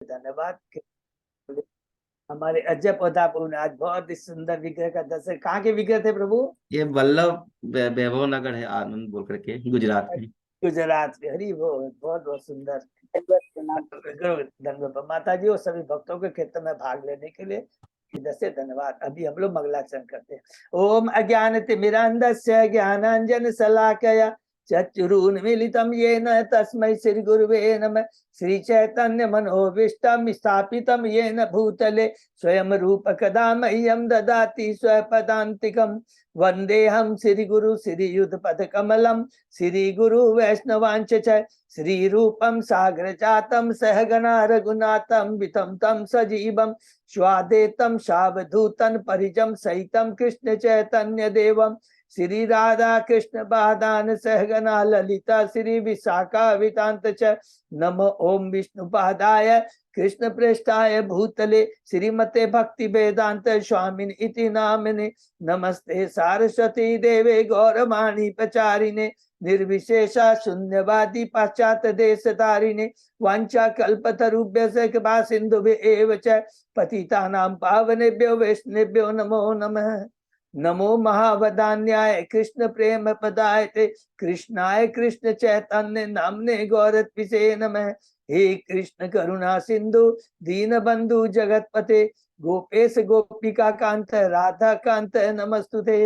धन्यवाद। हमारे अजय पौधापुर ने आज बहुत ही सुंदर विग्रह का दर्शन। कहाँ के विग्रह थे प्रभु? ये वल्लभ वैभव नगर है, आनंद बोल करके, गुजरात में। गुजरात के। हरी बोल। बहुत बहुत सुंदर। धन्यवाद माता जी और सभी भक्तों के क्षेत्र में भाग लेने के लिए इधर से धन्यवाद। अभी हम लोग मंगलाचरण करते हैं। ओम अज्ञान तिमिरांधस्य ज्ञानांजन शलाकया चक्षुरुन्मीलितं येन तस्मै श्री गुरुवे नमः। श्री चैतन्य मनोभीष्टं स्थापितं येन भूतले स्वयं रूप कदा मह्यं ददाति स्वपदान्तिकं। वन्देऽहं श्री गुरु श्री युध पद कमलं श्री गुरु वैष्णवांच च श्री रूपम सागर जातम सहगना रघुनाथम वितम तम सजीवम स्वादेतम सावधूतन परिजम सहितम कृष्ण चैतन्य देवम श्री राधा कृष्ण बादान सहगना ललिता श्री विशाखा वितांत च नमो ओम विष्णु पादाय कृष्ण पृष्ठाय भूतले श्रीमते भक्ति वेदांत स्वामिन इति नामिने। नमस्ते सारस्वती देवे गौरवाणी प्रचारिणे निर्विशेषा शून्यवादी पाश्चात्य देश तारिणे वांछा कल्पतरुभ्यश्च कृपा सिन्धुभ्येव च पतितानां पावनेभ्यो वैष्णवेभ्यो नमो नमः। नमो महावदान्याय कृष्ण प्रेम पदायते कृष्णाय कृष्ण चैतन्य नामने गौरत्विषे नमः। हे कृष्ण करुणा सिंधु दीन बंधु जगतपते गोपेश गोपिका कांत राधा कांत नमस्तुते।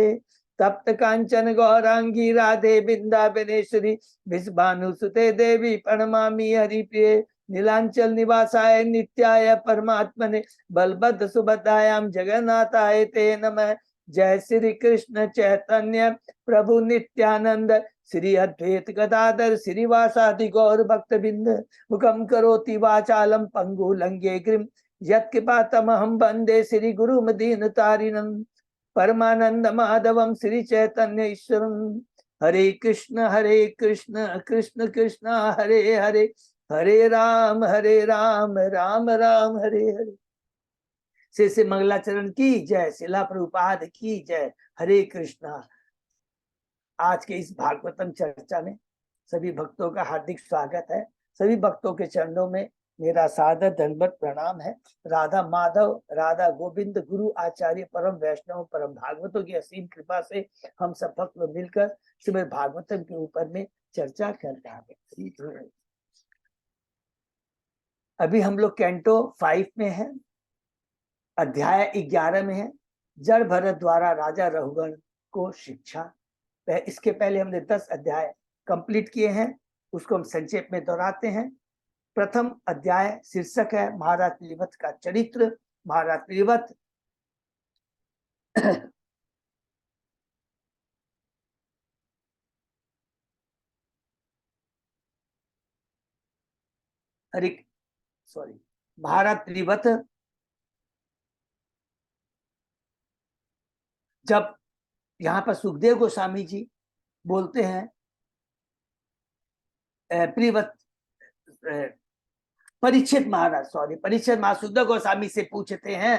तप्त कांचन गौरांगी राधे बिंदाबनेश्वरी विश्वानुसुते देवी प्रणमामि हरिप्रिये। नीलांचल निवासाय नित्याय परमात्मने बलभद्र सुभद्रायां जगन्नाथाय ते नमः। जय श्री कृष्ण चैतन्य प्रभु नित्यानंद श्री अद्वैत गदाधर श्रीवासादि गौर भक्त बिंद मुखम करोति वाचालम पंगु लंगे ग्रीम यत्कृपातमहं वंदे श्री गुरु दीन तारिणं परमानंद माधवम श्री चैतन्य ईश्वरम। हरे कृष्ण कृष्ण कृष्ण हरे हरे हरे राम राम राम हरे हरे। से मंगलाचरण की जय। शिला प्रभुपाद की जय। हरे कृष्णा। आज के इस भागवतम चर्चा में सभी भक्तों का हार्दिक स्वागत है। सभी भक्तों के चरणों में मेरा सादर दंडवत प्रणाम है। राधा माधव राधा गोविंद गुरु आचार्य परम वैष्णव परम भागवतों की असीम कृपा से हम सब भक्त लोग मिलकर श्रीमद् भागवतम के ऊपर में चर्चा कर रहे हैं। अभी हम लोग कैंटो 5 में है, अध्याय 11 में है। जड़ भरत द्वारा राजा रघुगण को शिक्षा। इसके पहले हमने 10 अध्याय कंप्लीट किए हैं, उसको हम संक्षेप में दोहराते हैं। प्रथम अध्याय शीर्षक है महाराज पीलीभत का चरित्र। महाराज पीलीभत महाराज पीलीभत जब यहाँ पर सुखदेव गोस्वामी जी बोलते हैं, पीलीभत परीक्षित महाराज सुखदेव गोस्वामी से पूछते हैं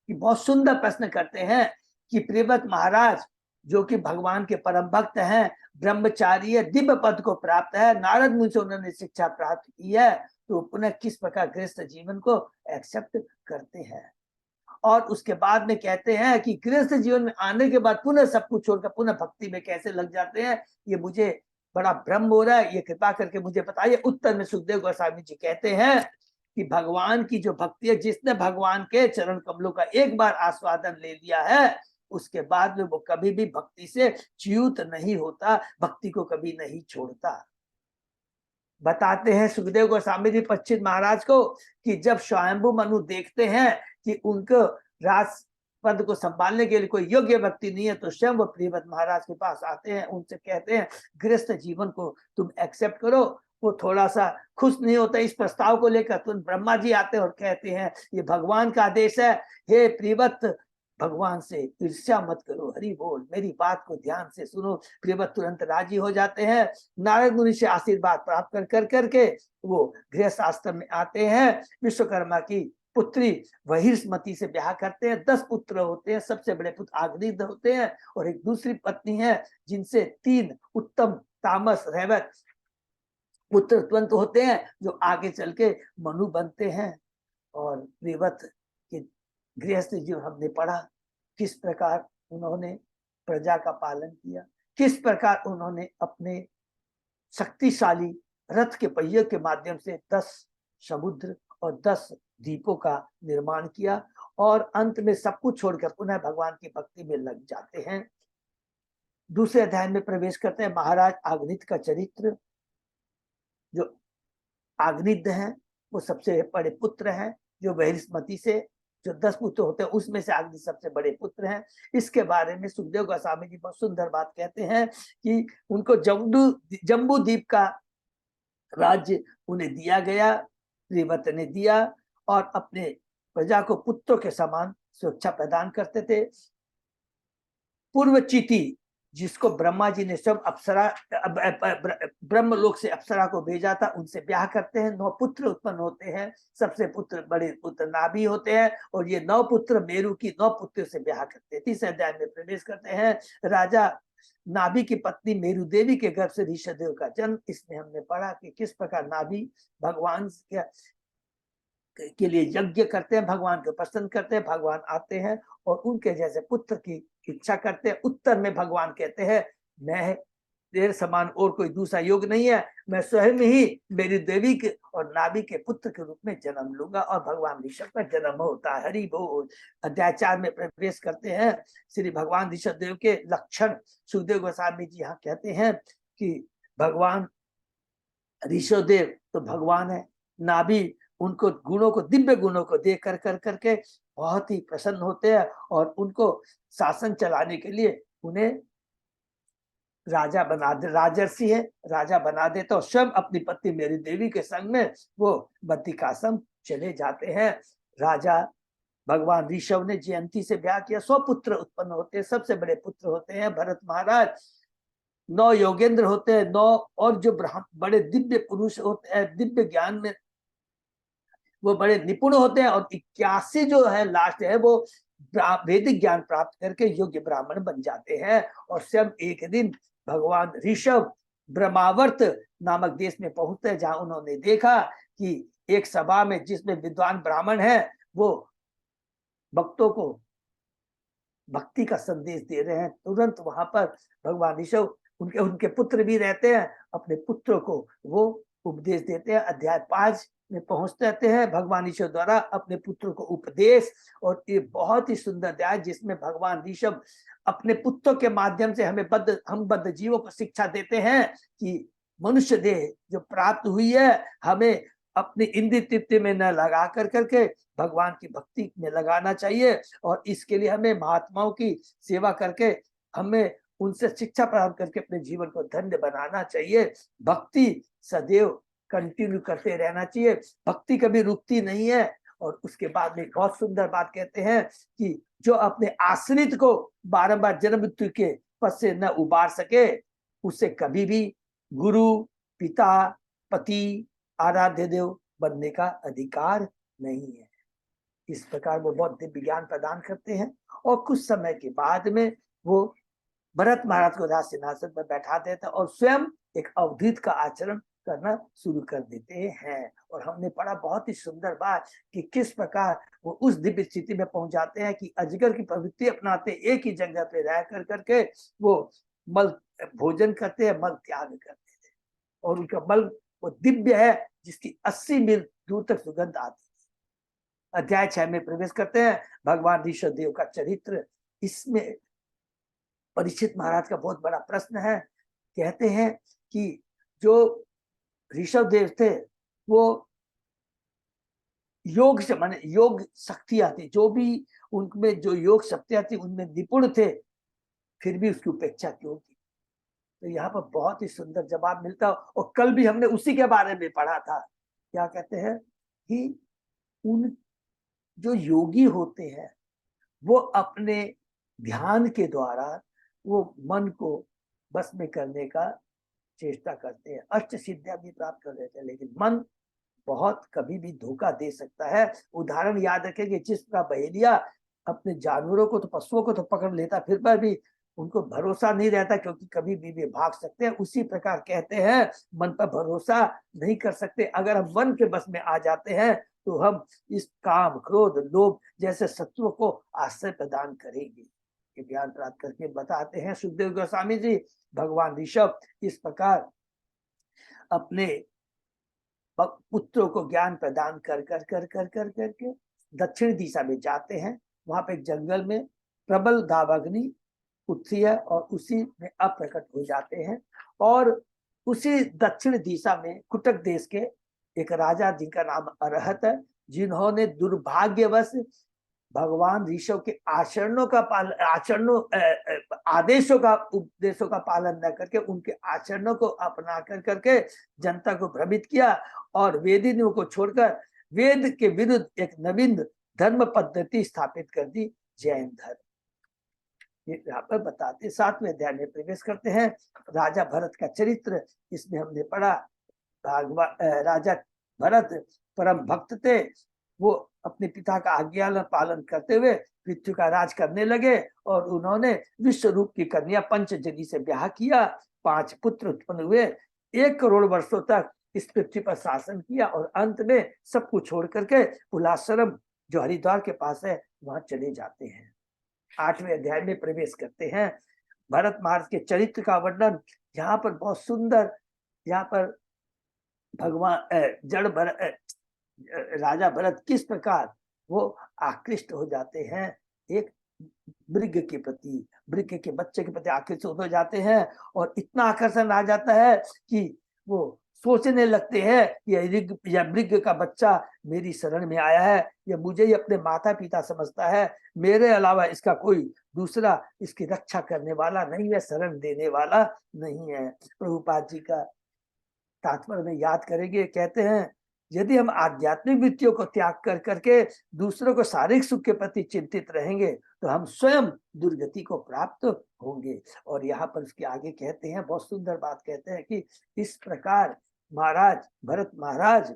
कि बहुत सुंदर प्रश्न करते हैं कि पीलीभत महाराज जो कि भगवान के परम भक्त हैं, ब्रह्मचारी है, दिव्य पद को प्राप्त है, नारद मुनि से उन्होंने शिक्षा प्राप्त की है, तो पुनः किस प्रकार गृहस्थ जीवन को एक्सेप्ट करते हैं। और उसके बाद में कहते हैं कि गृहस्थ जीवन में आने के बाद पुनः सब कुछ छोड़कर पुनः भक्ति में कैसे लग जाते हैं, ये मुझे बड़ा भ्रम हो रहा है, ये कृपा करके मुझे बताइए। उत्तर में सुखदेव गोस्वामी जी कहते हैं कि भगवान की जो भक्ति है, जिसने भगवान के चरण कमलों का एक बार आस्वादन ले लिया है, उसके बाद में वो कभी भी भक्ति से च्युत नहीं होता, भक्ति को कभी नहीं छोड़ता। बताते हैं सुखदेव गोस्वामी जी परीक्षित महाराज को कि जब स्वयंभू मनु देखते हैं कि उनको राज पद को संभालने के लिए कोई योग्य व्यक्ति नहीं है, तो स्वयं वो पीलीभत महाराज के पास आते हैं, उनसे कहते हैं गृहस्थ जीवन को तुम एक्सेप्ट करो। वो थोड़ा सा खुश नहीं होता इस प्रस्ताव को लेकर। तो ब्रह्मा जी आते हैं और कहते हैं ये भगवान का आदेश है, हे पीलीभत भगवान से ईर्ष्या मत करो, हरि बोल, मेरी बात को ध्यान से सुनो। पीलीभत तुरंत राजी हो जाते हैं। नारद मुनि से आशीर्वाद प्राप्त कर करके वो गृहस्थ आश्रम में आते हैं। विश्वकर्मा की पुत्री वहिष्मती से ब्याह करते हैं। 10 पुत्र होते हैं। सबसे बड़े पुत्र आग्निद होते हैं और एक दूसरी पत्नी है जिनसे 3 उत्तम तामस रैवत पुत्र उत्पन्न होते हैं, जो आगे चल के मनु बनते हैं। और प्रियव्रत के गृहस्थ जीवन हमने पढ़ा, किस प्रकार उन्होंने प्रजा का पालन किया, किस प्रकार उन्होंने अपने शक्तिशाली रथ के पहिए के माध्यम से 10 समुद्र और 10 द्वीपों का निर्माण किया और अंत में सब कुछ छोड़कर पुनः भगवान की भक्ति में लग जाते हैं। दूसरे अध्याय में प्रवेश करते हैं। महाराज आग्नित का चरित्र, जो आग्निद हैं वो सबसे बड़े पुत्र हैं, जो बहिष्मति से जो 10 पुत्र होते हैं उसमें से आग्निद सबसे बड़े पुत्र हैं। इसके बारे में सुखदेव गोस्वामी जी बहुत सुंदर बात कहते हैं कि उनको जम्बू द्वीप का राज्य उन्हें दिया गया, प्रियव्रत ने दिया और अपने प्रजा को पुत्रों के समान सुरक्षा प्रदान करते थे। पूर्वचिति जिसको ब्रह्मा जी ने सब अप्सरा ब्रह्मलोक से अप्सरा को भेजा था, उनसे ब्याह करते हैं। 9 पुत्र उत्पन्न होते हैं। सबसे पुत्र बड़े पुत्र नाभि होते हैं और ये 9 पुत्र मेरु की 9 पुत्रों से ब्याह करते हैं। तीसरे अध्याय में प्रवेश करते हैं। राजा नाभि की पत्नी मेरु देवी के गर्भ से ऋषभदेव का जन्म। इसमें हमने पढ़ा कि किस प्रकार नाभि भगवान के लिए यज्ञ करते हैं, भगवान को प्रसन्न करते हैं, भगवान आते हैं और उनके जैसे पुत्र की इच्छा करते हैं। उत्तर में भगवान कहते हैं मैं तेरे समान और कोई दूसरा योग नहीं है, मैं स्वयं ही मेरी देवी के और नाभि के पुत्र के रूप में जन्म लूंगा और भगवान ऋषभ का जन्म होता है। हरि बोल। अध्याय 4 में प्रवेश करते हैं। श्री भगवान ऋषभदेव के लक्षण सुखदेव गोस्वामी जी यहाँ कहते हैं कि भगवान ऋषभदेव तो भगवान है, नाभि उनको गुणों को, दिव्य गुणों को देख कर करके बहुत ही प्रसन्न होते हैं और उनको शासन चलाने के लिए उन्हें राजा बना दे, राजर्षि है, राजा बना देते और स्वयं अपनी पत्नी मेरी देवी के संग में वो बद्रिकाश्रम चले जाते हैं। राजा भगवान ऋषभ ने जयंती से ब्याह किया। 100 पुत्र उत्पन्न होते हैं। सबसे बड़े पुत्र होते हैं भरत महाराज। 9 योगेंद्र होते हैं, 9 और जो बड़े दिव्य पुरुष होते हैं, दिव्य ज्ञान में वो बड़े निपुण होते हैं और 81 जो है लास्ट है वो वैदिक ज्ञान प्राप्त करके योग्य ब्राह्मण बन जाते हैं। और स्वयं एक दिन भगवान ऋषभ ब्रह्मावर्त नामक देश में पहुंचते हैं, जहां उन्होंने देखा कि एक सभा में जिसमें विद्वान ब्राह्मण है वो भक्तों को भक्ति का संदेश दे रहे हैं। तुरंत वहां पर भगवान ऋषभ उनके पुत्र भी रहते हैं, अपने पुत्रों को वो उपदेश देते हैं। अध्याय 5 में पहुंचते रहते हैं भगवान ऋषभ द्वारा अपने पुत्रों को उपदेश। और ये बहुत ही सुंदर अध्याय जिसमें भगवान ऋषभ अपने पुत्रों के माध्यम से हम बद्ध जीवों को शिक्षा देते हैं कि मनुष्य देह जो प्राप्त हुई है हमें अपनी इंद्रिय तृप्ति में न लगा करके भगवान की भक्ति में लगाना चाहिए और इसके लिए हमें महात्माओं की सेवा करके हमें उनसे शिक्षा प्राप्त करके अपने जीवन को धन्य बनाना चाहिए। भक्ति सदैव कंटिन्यू करते रहना चाहिए, भक्ति कभी रुकती नहीं है। और उसके बाद में बहुत सुंदर बात कहते हैं कि जो अपने आश्रित को बारंबार जन्म मृत्यु के पद से न उबार सके उसे कभी भी गुरु, पिता, पति, आराध्य देव बनने का अधिकार नहीं है। इस प्रकार वो बहुत दिव्य ज्ञान प्रदान करते हैं और कुछ समय के बाद में वो भरत महाराज को राज सिंहासन पर बैठा देते हैं और स्वयं एक अवधूत का आचरण करना शुरू कर देते हैं। और हमने पढ़ा बहुत ही सुंदर बात कि किस प्रकार वो उस दिव्य स्थिति में पहुंच जाते हैं कि अजगर की प्रवृत्ति अपनाते, एक ही जगह पे रह करके वो मल भोजन करते हैं, मल त्याग करते थे और उनका मल वो दिव्य है जिसकी 80 मील दूर तक सुगंध आती है। अध्याय 6 में प्रवेश करते हैं। भगवान ऋषभदेव का चरित्र। इसमें परीक्षित महाराज का बहुत बड़ा प्रश्न है। कहते हैं कि जो ऋषभदेव थे वो योग से माने योग शक्तियां थी, जो भी उनमें जो योग शक्तियां थी उनमें निपुण थे, फिर भी उसकी उपेक्षा क्यों की। तो यहाँ पर बहुत ही सुंदर जवाब मिलता है और कल भी हमने उसी के बारे में पढ़ा था। क्या कहते हैं कि उन जो योगी होते हैं वो अपने ध्यान के द्वारा वो मन को बस में करने का चेष्टा करते हैं, अष्ट सिद्धियां भी प्राप्त कर लेते हैं, लेकिन मन बहुत कभी भी धोखा दे सकता है। उदाहरण याद रखें कि जिस तरह बहेलिया अपने जानवरों को तो पशुओं को तो पकड़ लेता, फिर पर भी उनको भरोसा नहीं रहता क्योंकि कभी भी वे भाग सकते हैं। उसी प्रकार कहते हैं मन पर भरोसा नहीं कर सकते। अगर हम मन के बस में आ जाते हैं तो हम इस काम, क्रोध, लोभ जैसे सत्वों को आश्रय प्रदान करेंगे। ये ज्ञान प्राप्त करके बताते हैं सुखदेव गोस्वामी जी। भगवान ऋषभ इस प्रकार अपने पुत्रों को ज्ञान प्रदान कर कर कर कर कर करके दक्षिण दिशा में जाते हैं। वहां पे एक जंगल में प्रबल दावाग्नि उठती है और उसी में अप्रकट हो जाते हैं। और उसी दक्षिण दिशा में कुटक देश के एक राजा जिनका नाम अरहत है, जिन्होंने दुर्भाग्यवश भगवान ऋषभ के आदेशों का, उपदेशों का पालन न करके उनके आचरणों को अपना कर करके जनता को भ्रमित किया और वेदियों को छोड़कर वेद के विरुद्ध एक नवीन धर्म पद्धति स्थापित कर दी, जैन धर्म। ये यहाँ पर बताते 7वें अध्याय में प्रवेश करते हैं। राजा भरत का चरित्र इसमें हमने पढ़ा। राजा भरत परम भक्त थे। वो अपने पिता का आज्ञा पालन करते हुए पृथ्वी का राज करने लगे और उन्होंने विश्व रूप की कन्या पंचजनी से ब्याह किया। 5 पुत्र उत्पन्न हुए। 1 करोड़ वर्षों तक इस पृथ्वी पर शासन किया और अंत में सब कुछ छोड़ करके उलाश्रम जो हरिद्वार के पास है वहां चले जाते हैं। 8वें अध्याय में प्रवेश करते हैं। भरत महाराज के चरित्र का वर्णन यहाँ पर बहुत सुंदर, यहाँ पर भगवान राजा भरत किस प्रकार वो आकृष्ट हो जाते हैं एक मृग के प्रति, मृग के बच्चे के प्रति आकृष्ट हो जाते हैं और इतना आकर्षण आ जाता है कि वो सोचने लगते हैं कि यह मृग का बच्चा मेरी शरण में आया है, यह मुझे ही अपने माता पिता समझता है, मेरे अलावा इसका कोई दूसरा इसकी रक्षा करने वाला नहीं है, शरण देने वाला नहीं है। प्रभुपाद जी का तात्पर्य में याद करेंगे, कहते हैं यदि हम आध्यात्मिक वृत्तियों को त्याग कर करके दूसरों को शारीरिक सुख के प्रति चिंतित रहेंगे तो हम स्वयं दुर्गति को प्राप्त होंगे। और यहाँ पर उसके आगे कहते हैं, बहुत सुंदर बात कहते हैं कि इस प्रकार महाराज भरत महाराज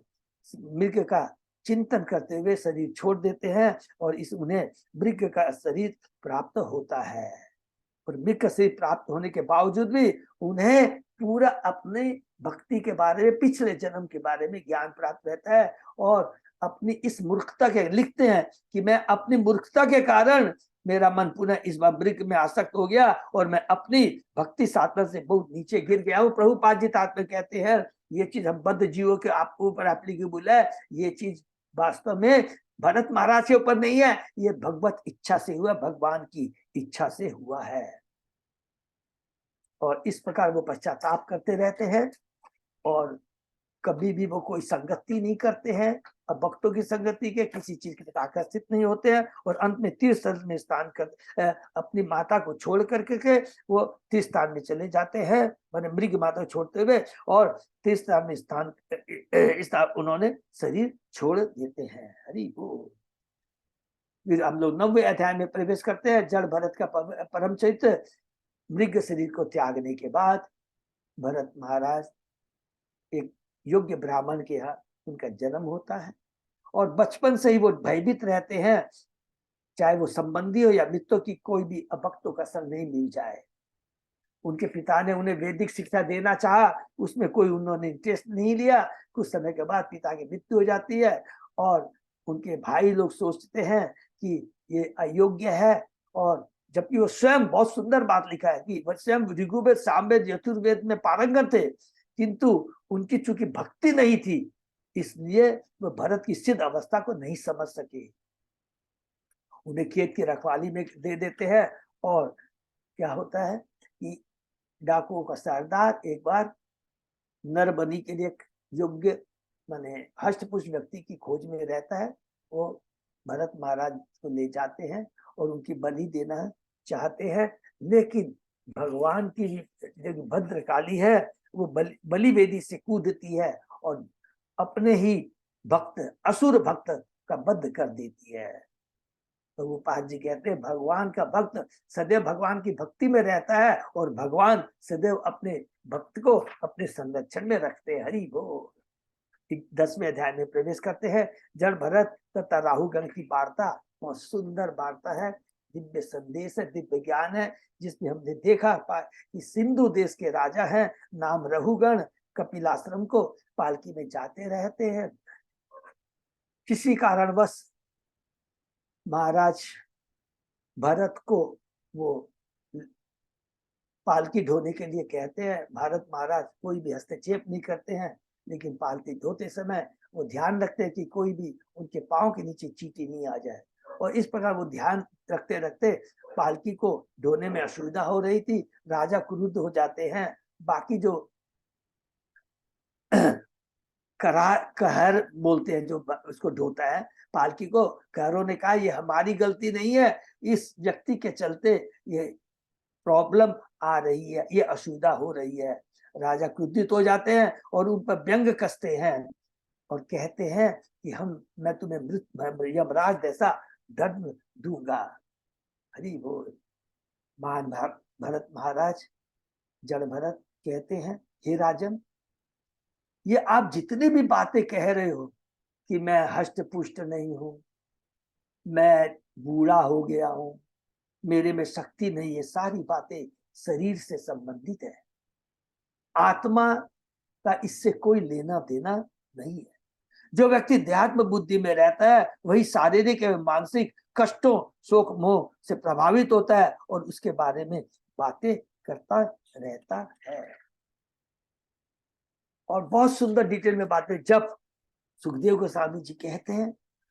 मृग का चिंतन करते हुए शरीर छोड़ देते हैं और उन्हें मृग का शरीर प्राप्त होता है। और मृग का शरीर प्राप्त होने के बावजूद भी उन्हें पूरा अपने भक्ति के बारे में, पिछले जन्म के बारे में ज्ञान प्राप्त रहता है। और अपनी इस मूर्खता के, लिखते हैं कि मैं अपनी मूर्खता के कारण मेरा मन पुनः इस बार मृग में आसक्त हो गया और मैं अपनी भक्ति साधना से बहुत नीचे गिर गया हूँ। प्रभुपाद जी तात्पर्य कहते हैं ये चीज हम बद्ध जीवों के आपको ऊपर एप्लीकेबल है, ये चीज वास्तव में भरत महाराज के ऊपर नहीं है, ये भगवत इच्छा से हुआ, भगवान की इच्छा से हुआ है। और इस प्रकार वो पश्चाताप करते रहते हैं और कभी भी वो कोई संगति नहीं करते हैं, अब भक्तों की संगति के किसी चीज की तरफ आकर्षित नहीं होते हैं। और अंत में तीर्थ स्थल में स्थान कर अपनी माता को छोड़ करके वो तीर्थ स्थान में चले जाते हैं, मैंने मृग माता को छोड़ते हुए, और तीर्थ स्थान में स्थान उन्होंने शरीर छोड़ देते हैं। हरि बोल। फिर हम लोग 9वें अध्याय में प्रवेश करते हैं। जड़ भरत का परम चरित्र। मृग शरीर को त्यागने के बाद भरत महाराज एक योग्य ब्राह्मण के यहाँ उनका जन्म होता है और बचपन से ही वो भयभीत रहते हैं, चाहे वो संबंधी हो या मित्रों की, कोई भी अभक्तों का संग नहीं मिल जाए। उनके पिता ने उन्हें वैदिक शिक्षा देना चाहा, उसमें कोई उन्होंने इंटरेस्ट नहीं लिया। कुछ समय के बाद पिता की मृत्यु हो जाती है और उनके भाई लोग सोचते हैं कि ये अयोग्य है, और जबकि वो स्वयं, बहुत सुंदर बात लिखा है कि वह स्वयं ऋग्वेद, सामवेद, यजुर्वेद में पारंगत थे, किंतु उनकी चूंकि भक्ति नहीं थी इसलिए वह भरत की सिद्ध अवस्था को नहीं समझ सके। उन्हें खेत की रखवाली में दे देते हैं और क्या होता है कि डाकुओं का सरदार एक बार नरबली के लिए योग्य माने हष्टपुष्ट व्यक्ति की खोज में रहता है। वो भरत महाराज को ले जाते हैं और उनकी बलि देना चाहते हैं, लेकिन भगवान की जो भद्रकाली है वो बलि वेदी से कूदती है और अपने ही भक्त, असुर भक्त का वध कर देती है। तो वो पाद जी कहते हैं भगवान का भक्त सदैव भगवान की भक्ति में रहता है और भगवान सदैव अपने भक्त को अपने संरक्षण में रखते हैं। हरि बोल। 10वें अध्याय में प्रवेश करते हैं। जड़ भरत तथा राहुगण की वार्ता बहुत सुंदर वार्ता है, दिव्य संदेश है, दिव्य ज्ञान है, जिसमें हमने देखा कि सिंधु देश के राजा हैं, नाम रहुगण, कपिलाश्रम को पालकी में जाते रहते हैं किसी कारणवश महाराज भरत को वो पालकी ढोने के लिए कहते हैं। भरत महाराज कोई भी हस्तक्षेप नहीं करते हैं, लेकिन पालकी ढोते समय वो ध्यान रखते हैं कि कोई भी उनके पांव के नीचे चींटी नहीं आ जाए। और इस प्रकार वो ध्यान रखते रखते पालकी को ढोने में असुविधा हो रही थी। राजा क्रुद्ध हो जाते हैं। बाकी जो कहर बोलते हैं जो उसको ढोता है पालकी को, कहरों ने कहा ये हमारी गलती नहीं है, इस व्यक्ति के चलते ये प्रॉब्लम आ रही है, ये असुविधा हो रही है। राजा क्रोधित हो जाते हैं और उन पर व्यंग कसते हैं और कहते हैं कि मैं तुम्हें मृत यमराज जैसा दंड दूंगा। हरि बोल। महान भरत महाराज जड़ भरत कहते हैं, हे राजन, ये आप जितनी भी बातें कह रहे हो कि मैं हष्ट पुष्ट नहीं हूं, मैं बूढ़ा हो गया हूं, मेरे में शक्ति नहीं है, सारी बातें शरीर से संबंधित है। आत्मा का इससे कोई लेना देना नहीं है। जो व्यक्ति देहात्म बुद्धि में रहता है वही शारीरिक एवं मानसिक कष्टों, शोक, मोह से प्रभावित होता है और उसके बारे में बातें करता रहता है। और बहुत सुंदर डिटेल में बातें जब सुखदेव गोस्वामी जी कहते हैं,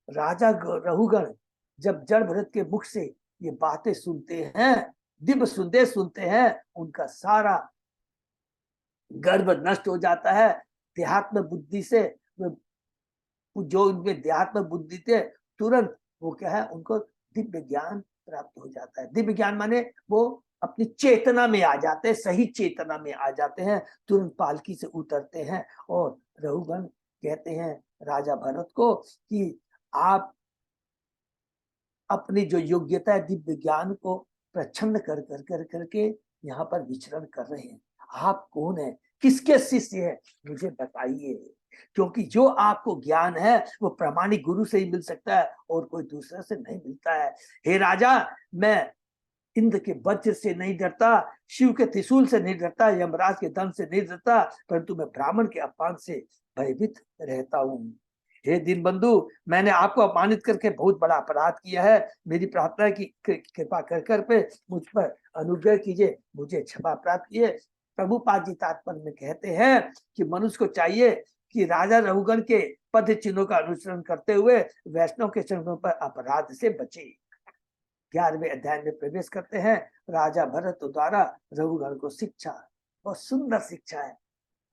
राजा रघुगण जब जड़ भरत के मुख से ये बातें सुनते हैं, दिव्य संदेश सुनते हैं, उनका सारा गर्व नष्ट हो जाता है। देहात्म बुद्धि से जो उनके देहात्म बुद्धि थे, तुरंत वो क्या है, उनको दिव्य ज्ञान प्राप्त हो जाता है। दिव्य ज्ञान माने वो अपनी चेतना में आ जाते हैं, सही चेतना में आ जाते हैं, तुरंत पालकी से उतरते हैं और रघुगण कहते हैं राजा भरत को कि आप अपनी जो योग्यता है दिव्य ज्ञान को प्रच्छन्न कर करके यहाँ पर विचरण कर रहे हैं। आप कौन है, किसके शिष्य है, मुझे बताइए, क्योंकि जो आपको ज्ञान है वो प्रामाणिक गुरु से ही मिल सकता है और कोई दूसरे से नहीं मिलता है। हे राजा, मैं इंद्र के वज्र से नहीं डरता, शिव के त्रिशूल से नहीं डरता, यमराज के दंड से नहीं डरता, परंतु मैं ब्राह्मण के अपमान से भयभीत रहता हूँ। हे दीनबंधु, मैंने आपको अपमानित करके बहुत बड़ा अपराध किया है। मेरी प्रार्थना की कृपा कर पे मुझ पर अनुग्रह कीजिए, मुझे क्षमा प्राप्त किए। प्रभुपाद जी तात्पर्य में कहते हैं कि मनुष्य को चाहिए कि राजा रघुगण के पद चिन्हों का अनुसरण करते हुए वैष्णव के चरणों पर अपराध से बचे। 11वें अध्याय में प्रवेश करते हैं। राजा भरत द्वारा रघुगण को शिक्षा, बहुत सुंदर शिक्षा है।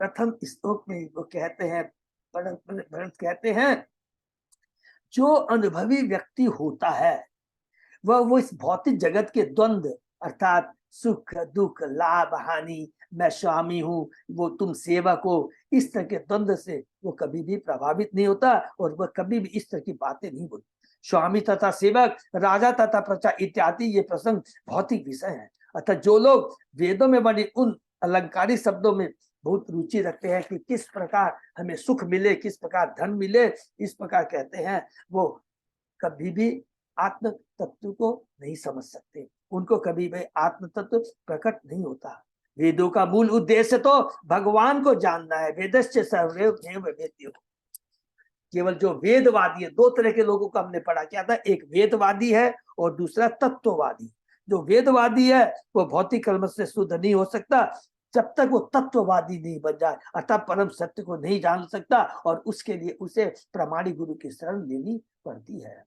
प्रथम श्लोक में वो कहते हैं, भरत कहते हैं, जो अनुभवी व्यक्ति होता है वह वो इस भौतिक जगत के द्वंद्व अर्थात सुख दुख, लाभ हानि, मैं स्वामी हूँ, वो तुम सेवक हो, इस तरह के द्वंद्व से वो कभी भी प्रभावित नहीं होता और वह कभी भी इस तरह की बातें नहीं बोलता। स्वामी तथा सेवक, राजा तथा प्रजा इत्यादि ये प्रसंग भौतिक विषय है। अर्थात जो लोग वेदों में बने उन अलंकारिक शब्दों में बहुत रुचि रखते हैं कि किस प्रकार हमें सुख मिले, किस प्रकार धन मिले, इस प्रकार कहते हैं, वो कभी भी आत्म तत्व को नहीं समझ सकते। उनको कभी भी आत्म तत्व प्रकट नहीं होता। वेदों का मूल उद्देश्य तो भगवान को जानना है। वेदस्य सर्वैव वेद्यो। केवल जो वेदवादी है, दो तरह के लोगों को हमने पढ़ा क्या था, एक वेदवादी है और दूसरा तत्ववादी। जो वेदवादी है वो भौतिक कर्म से शुद्ध नहीं हो सकता जब तक वो तत्ववादी नहीं बन जाए, अर्थात परम सत्य को नहीं जान सकता, और उसके लिए उसे प्रामाणिक गुरु की शरण लेनी पड़ती है।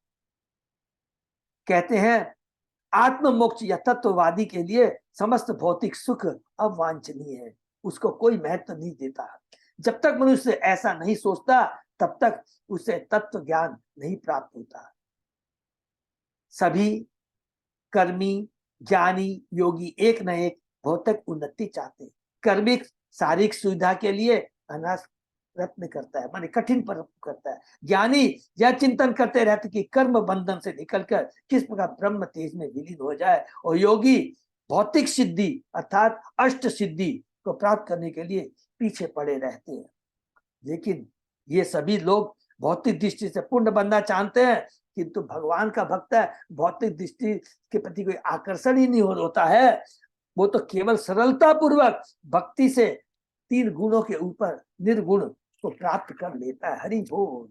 कहते हैं आत्म मोक्ष या तत्ववादी के लिए समस्त भौतिक सुख अवांछनीय है, उसको कोई महत्व नहीं देता। जब तक मनुष्य ऐसा नहीं सोचता तब तक उसे तत्व ज्ञान नहीं प्राप्त होता। सभी कर्मी, ज्ञानी, योगी एक न एक भौतिक उन्नति चाहते। कर्मिक शारीरिक सुविधा के लिए अनाथ प्रयत्न करता है, माने कठिन परिश्रम करता है। ज्ञानी यह चिंतन करते रहते कि कर्म बंधन से निकलकर किस प्रकार ब्रह्म तेज में विलीन हो जाए, और योगी भौतिक सिद्धि अर्थात अष्ट सिद्धि को प्राप्त करने के लिए पीछे पड़े रहते हैं। लेकिन ये सभी लोग भौतिक दृष्टि से पूर्ण बनना चाहते हैं, किंतु भगवान का भक्त है, भौतिक दृष्टि के प्रति कोई आकर्षण ही नहीं होता है। वो तो केवल सरलता पूर्वक भक्ति से 3 गुणों के ऊपर निर्गुण को प्राप्त कर लेता है। हरि बोल।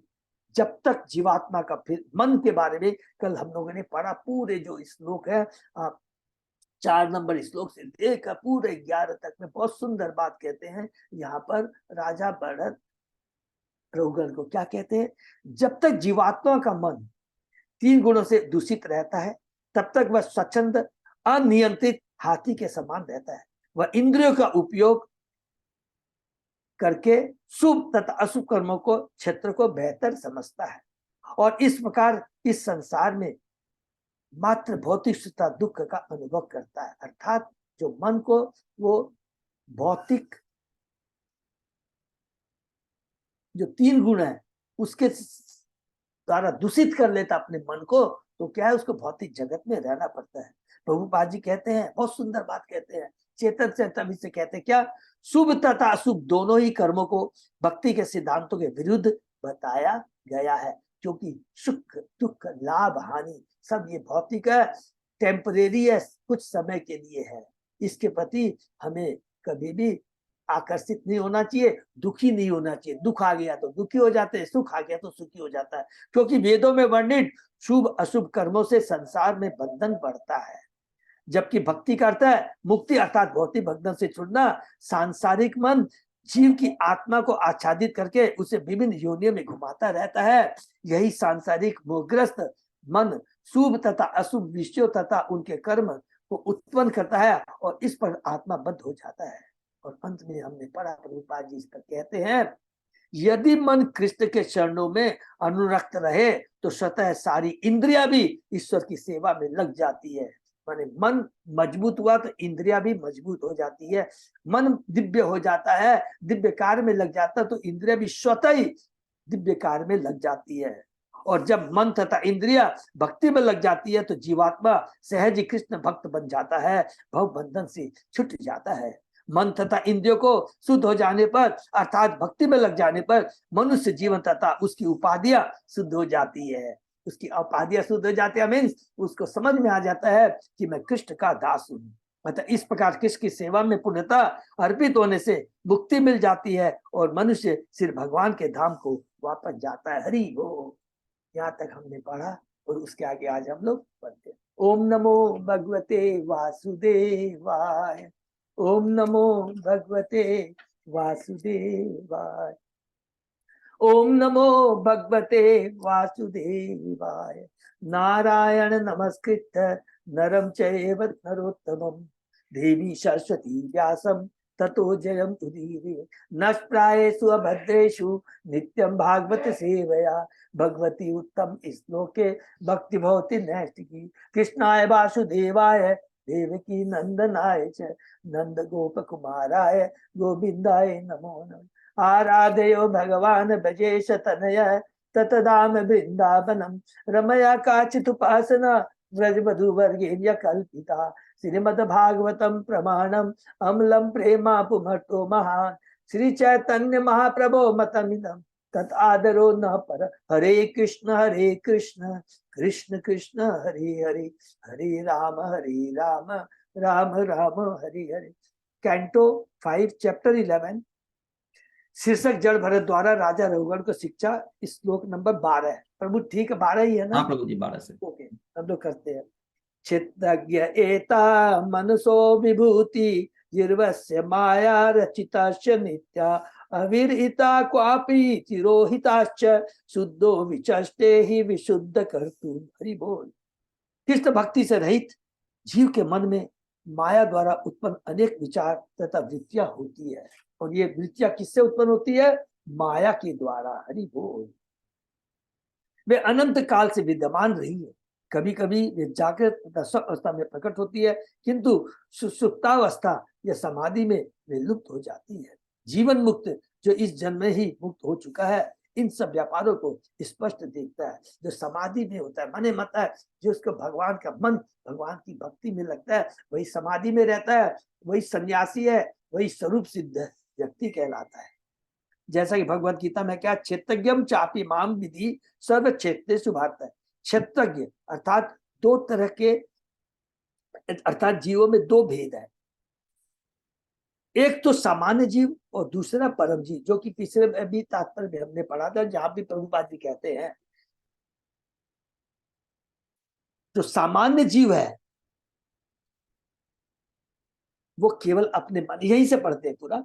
जब तक जीवात्मा का, फिर मन के बारे में कल हम लोगों ने पढ़ा, पूरे जो श्लोक है 4 नंबर श्लोक से लेकर पूरे 11 तक में बहुत सुंदर बात कहते हैं। यहाँ पर राजा भरत रघुगण को क्या कहते हैं, जब तक जीवात्मा का मन 3 गुणों से दूषित रहता है तब तक वह स्वच्छंद अनियंत्रित हाथी के समान रहता है। वह इंद्रियों का उपयोग करके शुभ तथा अशुभ कर्मों को, क्षेत्र को बेहतर समझता है और इस प्रकार इस संसार में मात्र भौतिक सुखता दुख का अनुभव करता है। अर्थात जो मन को वो भौतिक जो 3 गुण है उसके द्वारा दूषित कर लेता अपने मन को, तो क्या है, उसको भौतिक जगत में रहना पड़ता है। प्रभुपाद जी कहते हैं, बहुत सुंदर बात कहते हैं, चेतन चैतन्य से कहते हैं क्या, शुभ तथा अशुभ दोनों ही कर्मों को भक्ति के सिद्धांतों के विरुद्ध बताया गया है, क्योंकि सुख दुख लाभ हानि सब ये भौतिक है, टेम्परेरी है, कुछ समय के लिए है। इसके प्रति हमें कभी भी आकर्षित नहीं होना चाहिए, दुखी नहीं होना चाहिए। दुख आ गया तो दुखी हो जाते हैं, सुख आ गया तो सुखी हो जाता है, क्योंकि वेदों में वर्णित शुभ अशुभ कर्मों से संसार में बंधन बढ़ता है, जबकि भक्ति करता है मुक्ति, अर्थात भौतिक बंधन से छूटना। सांसारिक मन जीव की आत्मा को आच्छादित करके उसे विभिन्न योनियों में घुमाता रहता है। यही सांसारिक मोहग्रस्त मन शुभ तथा अशुभ विषयों तथा उनके कर्म को उत्पन्न करता है और इस पर आत्मा बद्ध हो जाता है। और अंत में हमने पढ़ा, प्रभुपाद जी इस पर कहते हैं, यदि मन कृष्ण के चरणों में अनुरक्त रहे तो स्वतः सारी इंद्रियां भी ईश्वर की सेवा में लग जाती है। माने मन मजबूत हुआ तो इंद्रियां भी मजबूत हो जाती है, मन दिव्य हो जाता है, दिव्य कार्य में लग जाता है तो इंद्रिया भी स्वतः ही दिव्य कार्य में लग जाती है। और जब मन तथा इंद्रिया भक्ति में लग जाती है तो जीवात्मा सहज ही कृष्ण भक्त बन जाता है, भव बंधन से छूट जाता है। मन तथा इंद्रियों को शुद्ध हो जाने पर, अर्थात भक्ति में लग जाने पर, मनुष्य जीवन तथा उसकी उपाधियां शुद्ध हो जाती है। उसकी उपाधियां शुद्ध हो जाती है मीन्स उसको समझ में आ जाता है कि मैं कृष्ण का दास हूं। मतलब इस प्रकार कृष्ण की सेवा में पूर्णता अर्पित होने से मुक्ति मिल जाती है और मनुष्य सिर्फ भगवान के धाम को वापस जाता है। हरि हो, यहाँ तक हमने पढ़ा और उसके आगे आज हम लोग पढ़ते हैं। ओम नमो भगवते वासुदेवाय, ओम नमो भगवते वासुदेवाय, ओम नमो भगवते वासुदेवाय। नारायण नमस्कृत्य नरं चैव नरोत्तमं देवी सरस्वती व्यासं ततो जयं उदीरये। नष्प्रायेषु अभद्रेषु नित्यं भागवत सेवया भगवती उत्तम श्लोके भक्ति भवति नैष्टिकी। कृष्णाय वासुदेवाय देवकी नंदनाय च नंद गोप कुमाराय गोविंदाय नमो नमः। आराधयो भगवान ब्रजेश तनय ततदाम वृंदावनम रमया काचिदुपासना व्रजवधूवर्गेण्य कल्पिता। श्रीमद्भागवतम प्रमाणम अम्लम प्रेमा पुमर्तो महान। श्री चैतन्य महाप्रभो मतमिदम तत् आदरो न पर। हरे कृष्ण कृष्ण कृष्ण हरे हरे, हरे राम राम राम हरे हरे। कैंटो 5 चैप्टर 11 शीर्षक जड़ भरत द्वारा राजा रघुगण को शिक्षा, श्लोक नंबर 12 है। प्रभु ठीक है, 12 ही है ना? हाँ प्रभु जी, 12 से। ओके, हम लोग करते हैं। चित्तज्ञ एता मनसो विभूति जिर्वस्य माया रचिताश्च नित्या अविरहिता क्वापि तिरोहिताश्च शुद्धो विचष्टे ही विशुद्ध कर्तुम। हरि बोल। कृष्ण भक्ति से रहित जीव के मन में माया द्वारा उत्पन्न अनेक विचार तथा वृत्तियां होती है, और ये वृत्तियां किससे उत्पन्न होती है? माया के द्वारा। हरि बोल। वे अनंत काल से विद्यमान रही है, कभी कभी वे जागृत तथा स्वप्न अवस्था में प्रकट होती है, किंतु सुषुप्तावस्था या समाधि में वे लुप्त हो जाती है। जीवन मुक्त जो इस जन्म में ही मुक्त हो चुका है इन सब व्यापारों को स्पष्ट देखता है। जो समाधि में होता है, मने मत है, जो उसको भगवान का मन भगवान की भक्ति में लगता है, वही समाधि में रहता है, वही सन्यासी है, वही स्वरूप सिद्ध व्यक्ति कहलाता है। जैसा कि भगवत गीता में क्या, क्षेत्रज्ञम चापी माम विधि सर्व क्षेत्रेषु भारत। क्षेत्रज्ञ अर्थात 2 तरह के, अर्थात जीवों में 2 भेद है। एक तो सामान्य जीव और दूसरा परम जीव, जो कि पिछले भी तात्पर्य में हमने पढ़ा था, जहां भी प्रभुपाद जी कहते हैं जो सामान्य जीव है वो केवल अपने मन, यहीं से पढ़ते हैं पूरा,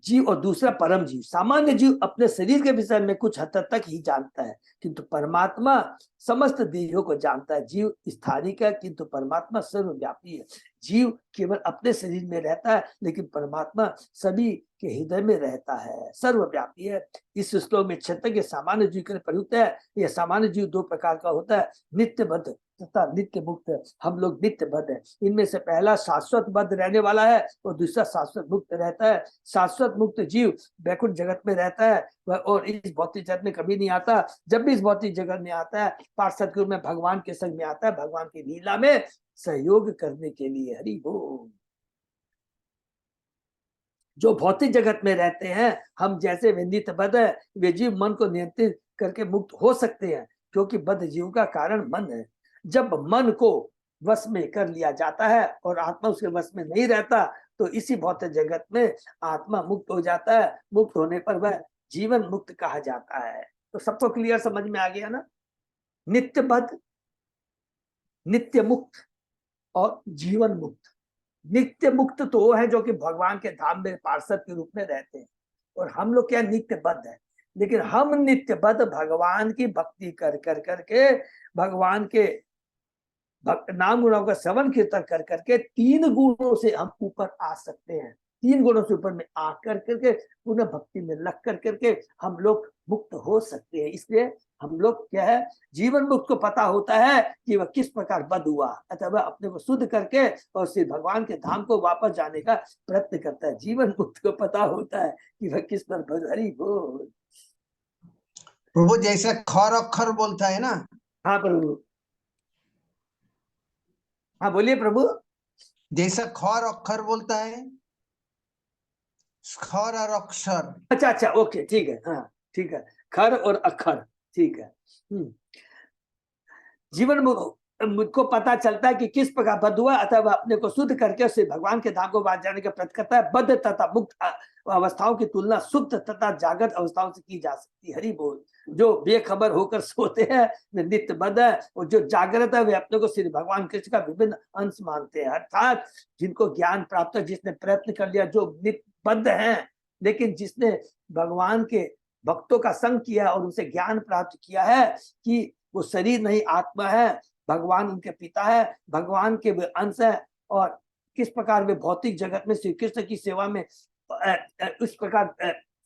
जीव और दूसरा परम जीव। सामान्य जीव अपने शरीर के विषय में कुछ हद तक ही जानता है, किंतु परमात्मा समस्त देहों को जानता है। जीव स्थानिक है किंतु परमात्मा सर्वव्यापी है। जीव केवल अपने शरीर में रहता है, लेकिन परमात्मा सभी के हृदय में रहता है, सर्वव्यापी है। इस श्लोक में क्षेत्रज्ञ सामान्य जीव के लिए प्रयुक्त है। यह सामान्य जीव दो प्रकार का होता है, नित्य बद्ध तथा नित्य मुक्त। हम लोग नित्य बद्ध है। इनमें से पहला शाश्वत बद्ध रहने वाला है और दूसरा शाश्वत मुक्त रहता है। शाश्वत मुक्त जीव वैकुंठ जगत में रहता है वह, और इस भौतिक जगत में कभी नहीं आता। जब भी इस भौतिक जगत में आता है पार्षद के रूप में भगवान के संग में आता है, भगवान की लीला में सहयोग करने के लिए। हरि बोल। जो भौतिक जगत में रहते हैं, हम जैसे नित्य बद्ध है, वे जीव मन को नियंत्रित करके मुक्त हो सकते हैं, क्योंकि बद्ध जीव का कारण मन है। जब मन को वश में कर लिया जाता है और आत्मा उसके वश में नहीं रहता, तो इसी भौतिक जगत में आत्मा मुक्त हो जाता है। मुक्त होने पर वह जीवन मुक्त कहा जाता है। तो सबको क्लियर समझ में आ गया ना? नित्य बद्ध, नित्य मुक्त और जीवन मुक्त। नित्य मुक्त तो वो है जो कि भगवान के धाम में पार्षद के रूप में रहते हैं, और हम लोग क्या नित्य बद्ध है। लेकिन हम नित्य बद्ध भगवान की भक्ति कर कर करके, भगवान के नाम गुणों का श्रवण कीर्तन कर करके तीन गुणों से हम ऊपर आ सकते हैं। तीन गुणों से ऊपर में आ कर करके पुनः भक्ति में लग कर करके हम लोग मुक्त हो सकते हैं। इसलिए हम लोग क्या है, जीवन मुक्त को पता होता है कि वह किस प्रकार बद्ध हुआ, अतः वह अपने को शुद्ध करके और श्री भगवान के धाम को वापस जाने का प्रयत्न करता है। जीवन मुक्त को पता होता है कि वह किस पर बद्ध। हरि बोल। प्रभु जैसे खर अक्षर बोलता है ना। हाँ प्रभु, हाँ बोलिए प्रभु। जैसा खर अक्षर बोलता है, खर और अक्षर। अच्छा अच्छा, ओके, ठीक है, हाँ ठीक है, खर और अक्षर, ठीक है। जीवन मुझको पता चलता है कि किस प्रकार बद्ध हुआ, अतः वह अपने को शुद्ध करके उसे भगवान के धाम को बात जाने का प्रयत्न करता है। बद्ध तथा मुक्त अवस्थाओं की तुलना सुप्त तथा जागृत अवस्थाओं से की जा सकती है। हरि बोल। जो बेखबर होकर सोते हैं वे नित्य बद्ध है, और जो जागृत है वे अपने को श्री भगवान कृष्ण का विभिन्न अंश मानते हैं। अर्थात जिनको ज्ञान प्राप्त है, जिसने प्रयत्न कर लिया, जो नित्य बद्ध है, लेकिन जिसने भगवान के भक्तों का संग किया और उनसे ज्ञान प्राप्त किया है कि वो शरीर नहीं आत्मा है, भगवान उनके पिता है, भगवान के वे अंश है, और किस प्रकार वे भौतिक जगत में श्री कृष्ण की सेवा में इस प्रकार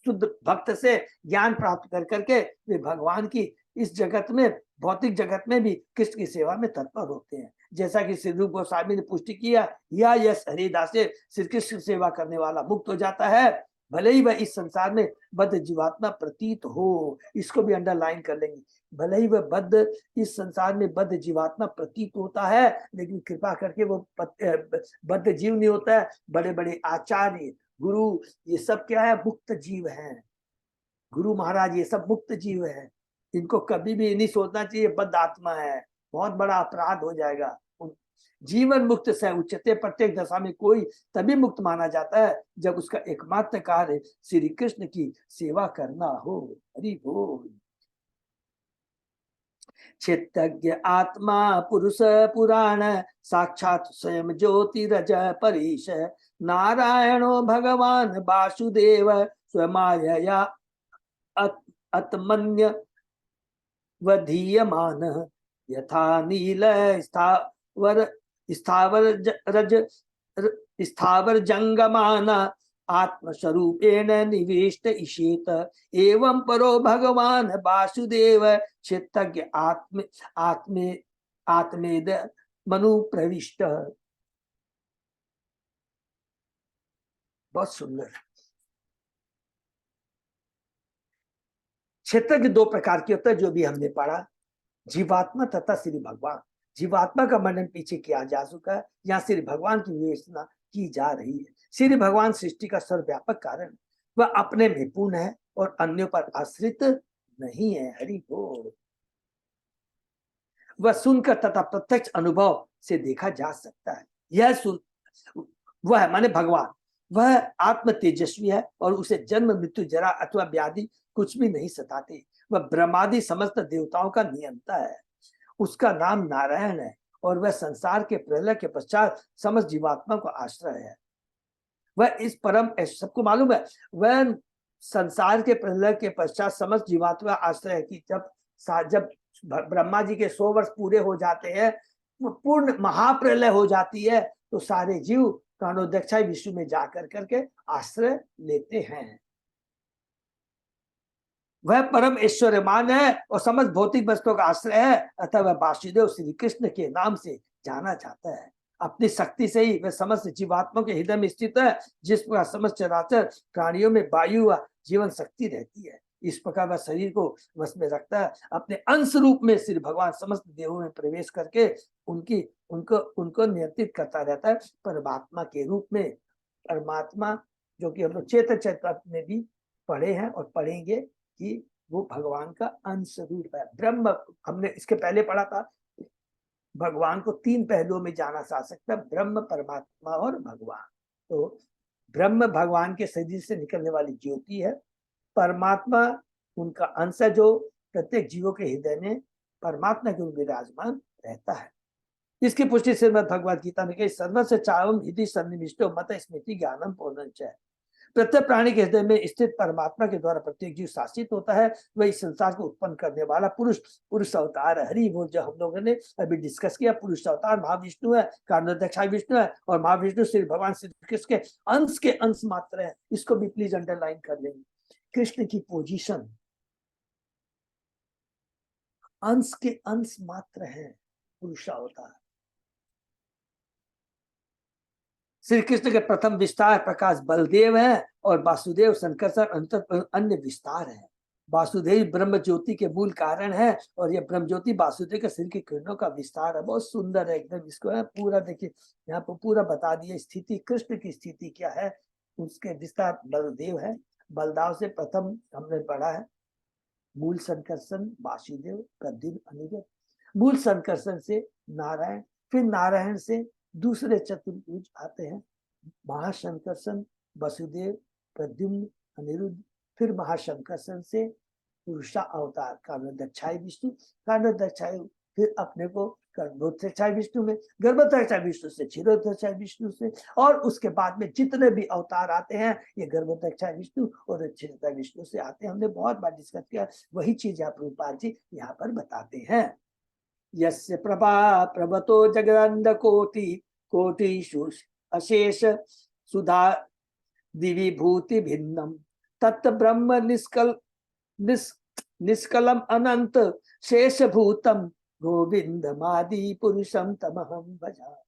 शुद्ध भक्त से ज्ञान प्राप्त कर करके वे भगवान की इस जगत में, भौतिक जगत में भी कृष्ण की सेवा में तत्पर होते हैं। जैसा कि श्री रूप गोस्वामी ने पुष्टि किया, या यस हरिदास से श्री कृष्ण सेवा करने वाला मुक्त हो जाता है, भले ही वह इस संसार में बद्ध जीवात्मा प्रतीत हो। इसको भी अंडरलाइन कर लेंगे। भले ही वह बद्ध इस संसार में बद्ध जीवात्मा प्रतीत होता है, लेकिन कृपा करके वो बद्ध जीव नहीं होता है। बड़े बड़े आचार्य, गुरु, ये सब क्या है, मुक्त जीव हैं। गुरु महाराज ये सब मुक्त जीव हैं। इनको कभी भी नहीं सोचना चाहिए बद्ध आत्मा है, बहुत बड़ा अपराध हो जाएगा। जीवन मुक्त से उच्चते, प्रत्येक दशा में कोई तभी मुक्त माना जाता है जब उसका एकमात्र कार्य श्री कृष्ण की सेवा करना हो। हरि बोल। चित्तज्ञ आत्मा पुरुष पुराण, साक्षात स्वयं ज्योतिरज परीश, नारायणो भगवान वासुदेव, स्वमायया आत्मन्य वधीयमान, यथा नील स्थावर जंगमान, आत्मस्वरूपेण निविष्ट इषेत, एवं परो भगवान वासुदेव, चित्तज्ञ आत्मेद मनु प्रविष्ट। बहुत सुंदर। क्षेत्रज्ञ दो प्रकार के होता है, जो भी हमने पढ़ा, जीवात्मा तथा श्री भगवान। जीवात्मा का वर्णन पीछे किया जा चुका है, यहाँ श्री भगवान की विवेचना की जा रही है। श्री भगवान सृष्टि का सर्वव्यापक कारण, वह अपने में पूर्ण है और अन्यों पर आश्रित नहीं है। हरि बोल। वह सुनकर तथा प्रत्यक्ष अनुभव से देखा जा सकता है। यह सुन वह है माने भगवान, वह आत्म तेजस्वी है और उसे जन्म मृत्यु जरा अथवा व्याधि कुछ भी नहीं सताती। वह ब्रह्मादि समस्त देवताओं का नियंता है। उसका नाम नारायण है और वह संसार के प्रलय के पश्चात समस्त जीवात्मा को आश्रय है। वह इस परम, सबको मालूम है, वह संसार के प्रलय के पश्चात समस्त जीवात्मा आश्रय है कि जब ब्रह्मा जी के 100 वर्ष पूरे हो जाते हैं, पूर्ण महाप्रलय हो जाती है, तो सारे जीव कारणोदक्षाई विश्व में जाकर करके आश्रय लेते हैं। वह परम ऐश्वर्यमान है और समस्त भौतिक वस्तुओं का आश्रय है, अतः वह वासुदेव श्री कृष्ण के नाम से जाना जाता है। अपनी शक्ति से ही वह समस्त जीवात्मा के हृदय में स्थित है। जिस प्रकार समस्त चराचर प्राणियों में वायु व जीवन शक्ति रहती है, इस प्रकार वह शरीर को वश में रखता है। अपने अंश रूप में श्री भगवान समस्त देवों में प्रवेश करके उनको नियंत्रित करता रहता है। परमात्मा के रूप में, परमात्मा जो कि हम लोग चेतन चैतन्य में भी पढ़े हैं और पढ़ेंगे कि वो भगवान का अंश रूप है। ब्रह्म, हमने इसके पहले पढ़ा था, भगवान को 3 पहलुओं में जाना जा सकता है, ब्रह्म, परमात्मा और भगवान। तो ब्रह्म भगवान के शरीर से निकलने वाली ज्योति है। परमात्मा उनका अंश है जो प्रत्येक जीवों के हृदय में परमात्मा के रूप में विराजमान रहता है। इसकी पुष्टि श्रीमद् भगवद गीता में कही, सर्वस्य चावम हृदय सन्निविष्टो मत स्मृति ज्ञानम पूर्णञ्च। प्रत्येक प्राणी के हृदय में स्थित परमात्मा के द्वारा प्रत्येक जीव शासित होता है। वह इस संसार को उत्पन्न करने वाला पुरुष अवतार हरि, वो जो हम लोगों ने अभी डिस्कस किया, पुरुष अवतार महाविष्णु है, कारणोदक्षाई विष्णु है, और महाविष्णु श्री भगवान श्री कृष्ण के अंश मात्र है। इसको भी प्लीज अंडरलाइन कर लेंगे। कृष्ण की पोजीशन अंश के अंश मात्र है, पुरुष अवतार। श्री कृष्ण के प्रथम विस्तार प्रकाश बलदेव है और वासुदेव संकर्षण अंतर अन्य विस्तार है। वासुदेव ब्रह्म ज्योति के मूल कारण है और यह ब्रह्म ज्योति वासुदेव के शरीर की किरणों का विस्तार है। बहुत सुंदर है एकदम। इसको है पूरा देखिए, यहाँ पर पूरा बता दिया स्थिति, कृष्ण की स्थिति क्या है, उसके विस्तार बलदेव है। बलदाव से प्रथम हमने पढ़ा है मूल संकर्षण वासुदेव प्रद्युम्न अनिरुद्ध, मूल संकर्षण से नारायण, फिर नारायण से दूसरे चतुर्भुज आते हैं, महाशंकर्षण वसुदेव प्रद्युम्न अनिरुद्ध, फिर महाशंकर्षण से पुरुषा अवतार कारणोदक्षाई विष्णु, कारणोदक्षाई फिर अपने को गर्भोदक्षाई विष्णु में, गर्भोदक्षाई विष्णु से क्षीरोदक्षाई विष्णु से, और उसके बाद में जितने भी अवतार आते हैं ये गर्भोदक्षाई विष्णु और क्षीरोदक्षाई विष्णु से आते हैं। हमने बहुत बार डिस्कस किया, वही चीज यहाँ प्रभुपाद जी यहाँ पर बताते हैं। यस्य प्रभा प्रभतो जगदंड कोटिषु अशेष सुधा दिवि भूति भिन्नम तत् ब्रह्म निष्कलम अनंत शेष भूतम गोविंदमादि पुरुषम तमहम भजा।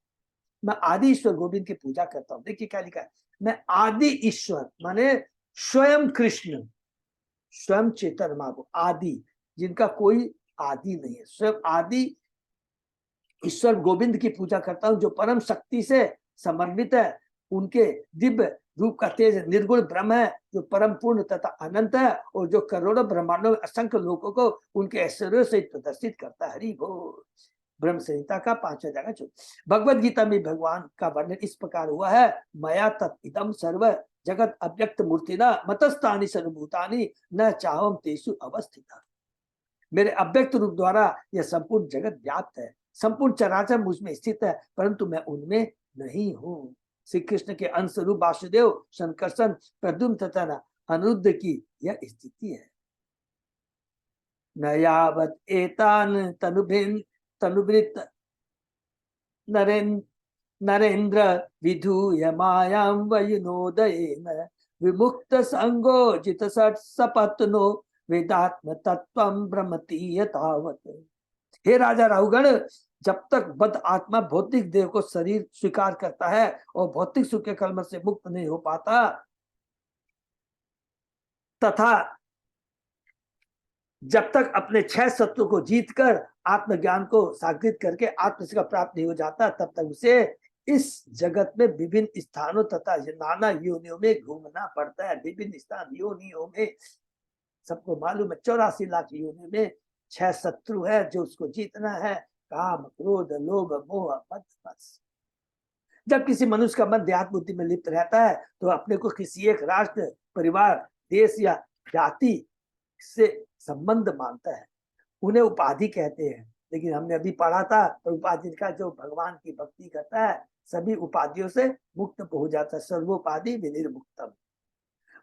मैं आदि ईश्वर गोविंद की पूजा करता हूँ। देखिए क्या लिखा है, मैं आदि ईश्वर माने स्वयं कृष्ण, स्वयं चेतन महाप्रभु आदि, जिनका कोई आदि नहीं है, स्वयं आदि ईश्वर गोविंद की पूजा करता हूं जो परम शक्ति से समन्वित है। उनके दिव्य रूप का तेज निर्गुण ब्रह्म है जो परम पूर्ण तथा अनंत है और जो करोड़ों ब्रह्मांडों में असंख्य लोगों को उनके ऐश्वर्य से प्रदर्शित करता है। हरि बोल। ब्रह्म संहिता का 5वां जगह। भगवद गीता में भगवान का वर्णन इस प्रकार हुआ है, मया तत् इदम सर्व जगत अव्यक्त मूर्तिना मतस्तानि सर्वभूतानि न चाहम तेषु अवस्थिता। मेरे अव्यक्त रूप द्वारा यह संपूर्ण जगत व्याप्त है, संपूर्ण चराचर मुझ में स्थित है, परंतु मैं उनमें नहीं हूँ। श्री कृष्ण के अंश रूप वासुदेव संकर्षण प्रद्युम्न तथा अनिरुद्ध की यह स्थिति है। न यावत् एतान तनुभृत नरेन्द्र विधूय मायां वयुनोदयेन विमुक्त संगो जित सपत्नो वेदात्म तत्वं ब्रह्मति यतावत्। हे राजा राहुगण, जब तक बद्ध आत्मा भौतिक देह को शरीर स्वीकार करता है और भौतिक सुख के कलमश से मुक्त नहीं हो पाता, तथा जब तक अपने 6 शत्रु को जीतकर आत्मज्ञान को साधित करके आत्मसिद्ध प्राप्त नहीं हो जाता, तब तक उसे इस जगत में विभिन्न स्थानों तथा नाना योनियों में घूमना पड़ता है। विभिन्न स्थान योनियों में, सबको मालूम है 84 लाख योनियों में 6 शत्रु है जो उसको जीतना है, काम क्रोध लोभ मोह मद। जब किसी मनुष्य का मन देहात बुद्धि में लिप्त रहता है तो अपने को किसी एक राष्ट्र, परिवार, देश या जाति से संबंध मानता है। उन्हें उपाधि कहते हैं। लेकिन हमने अभी पढ़ा था तो उपाधि का जो भगवान की भक्ति करता है सभी उपाधियों से मुक्त हो जाता है। सर्वोपाधि विनिर्मुक्तम,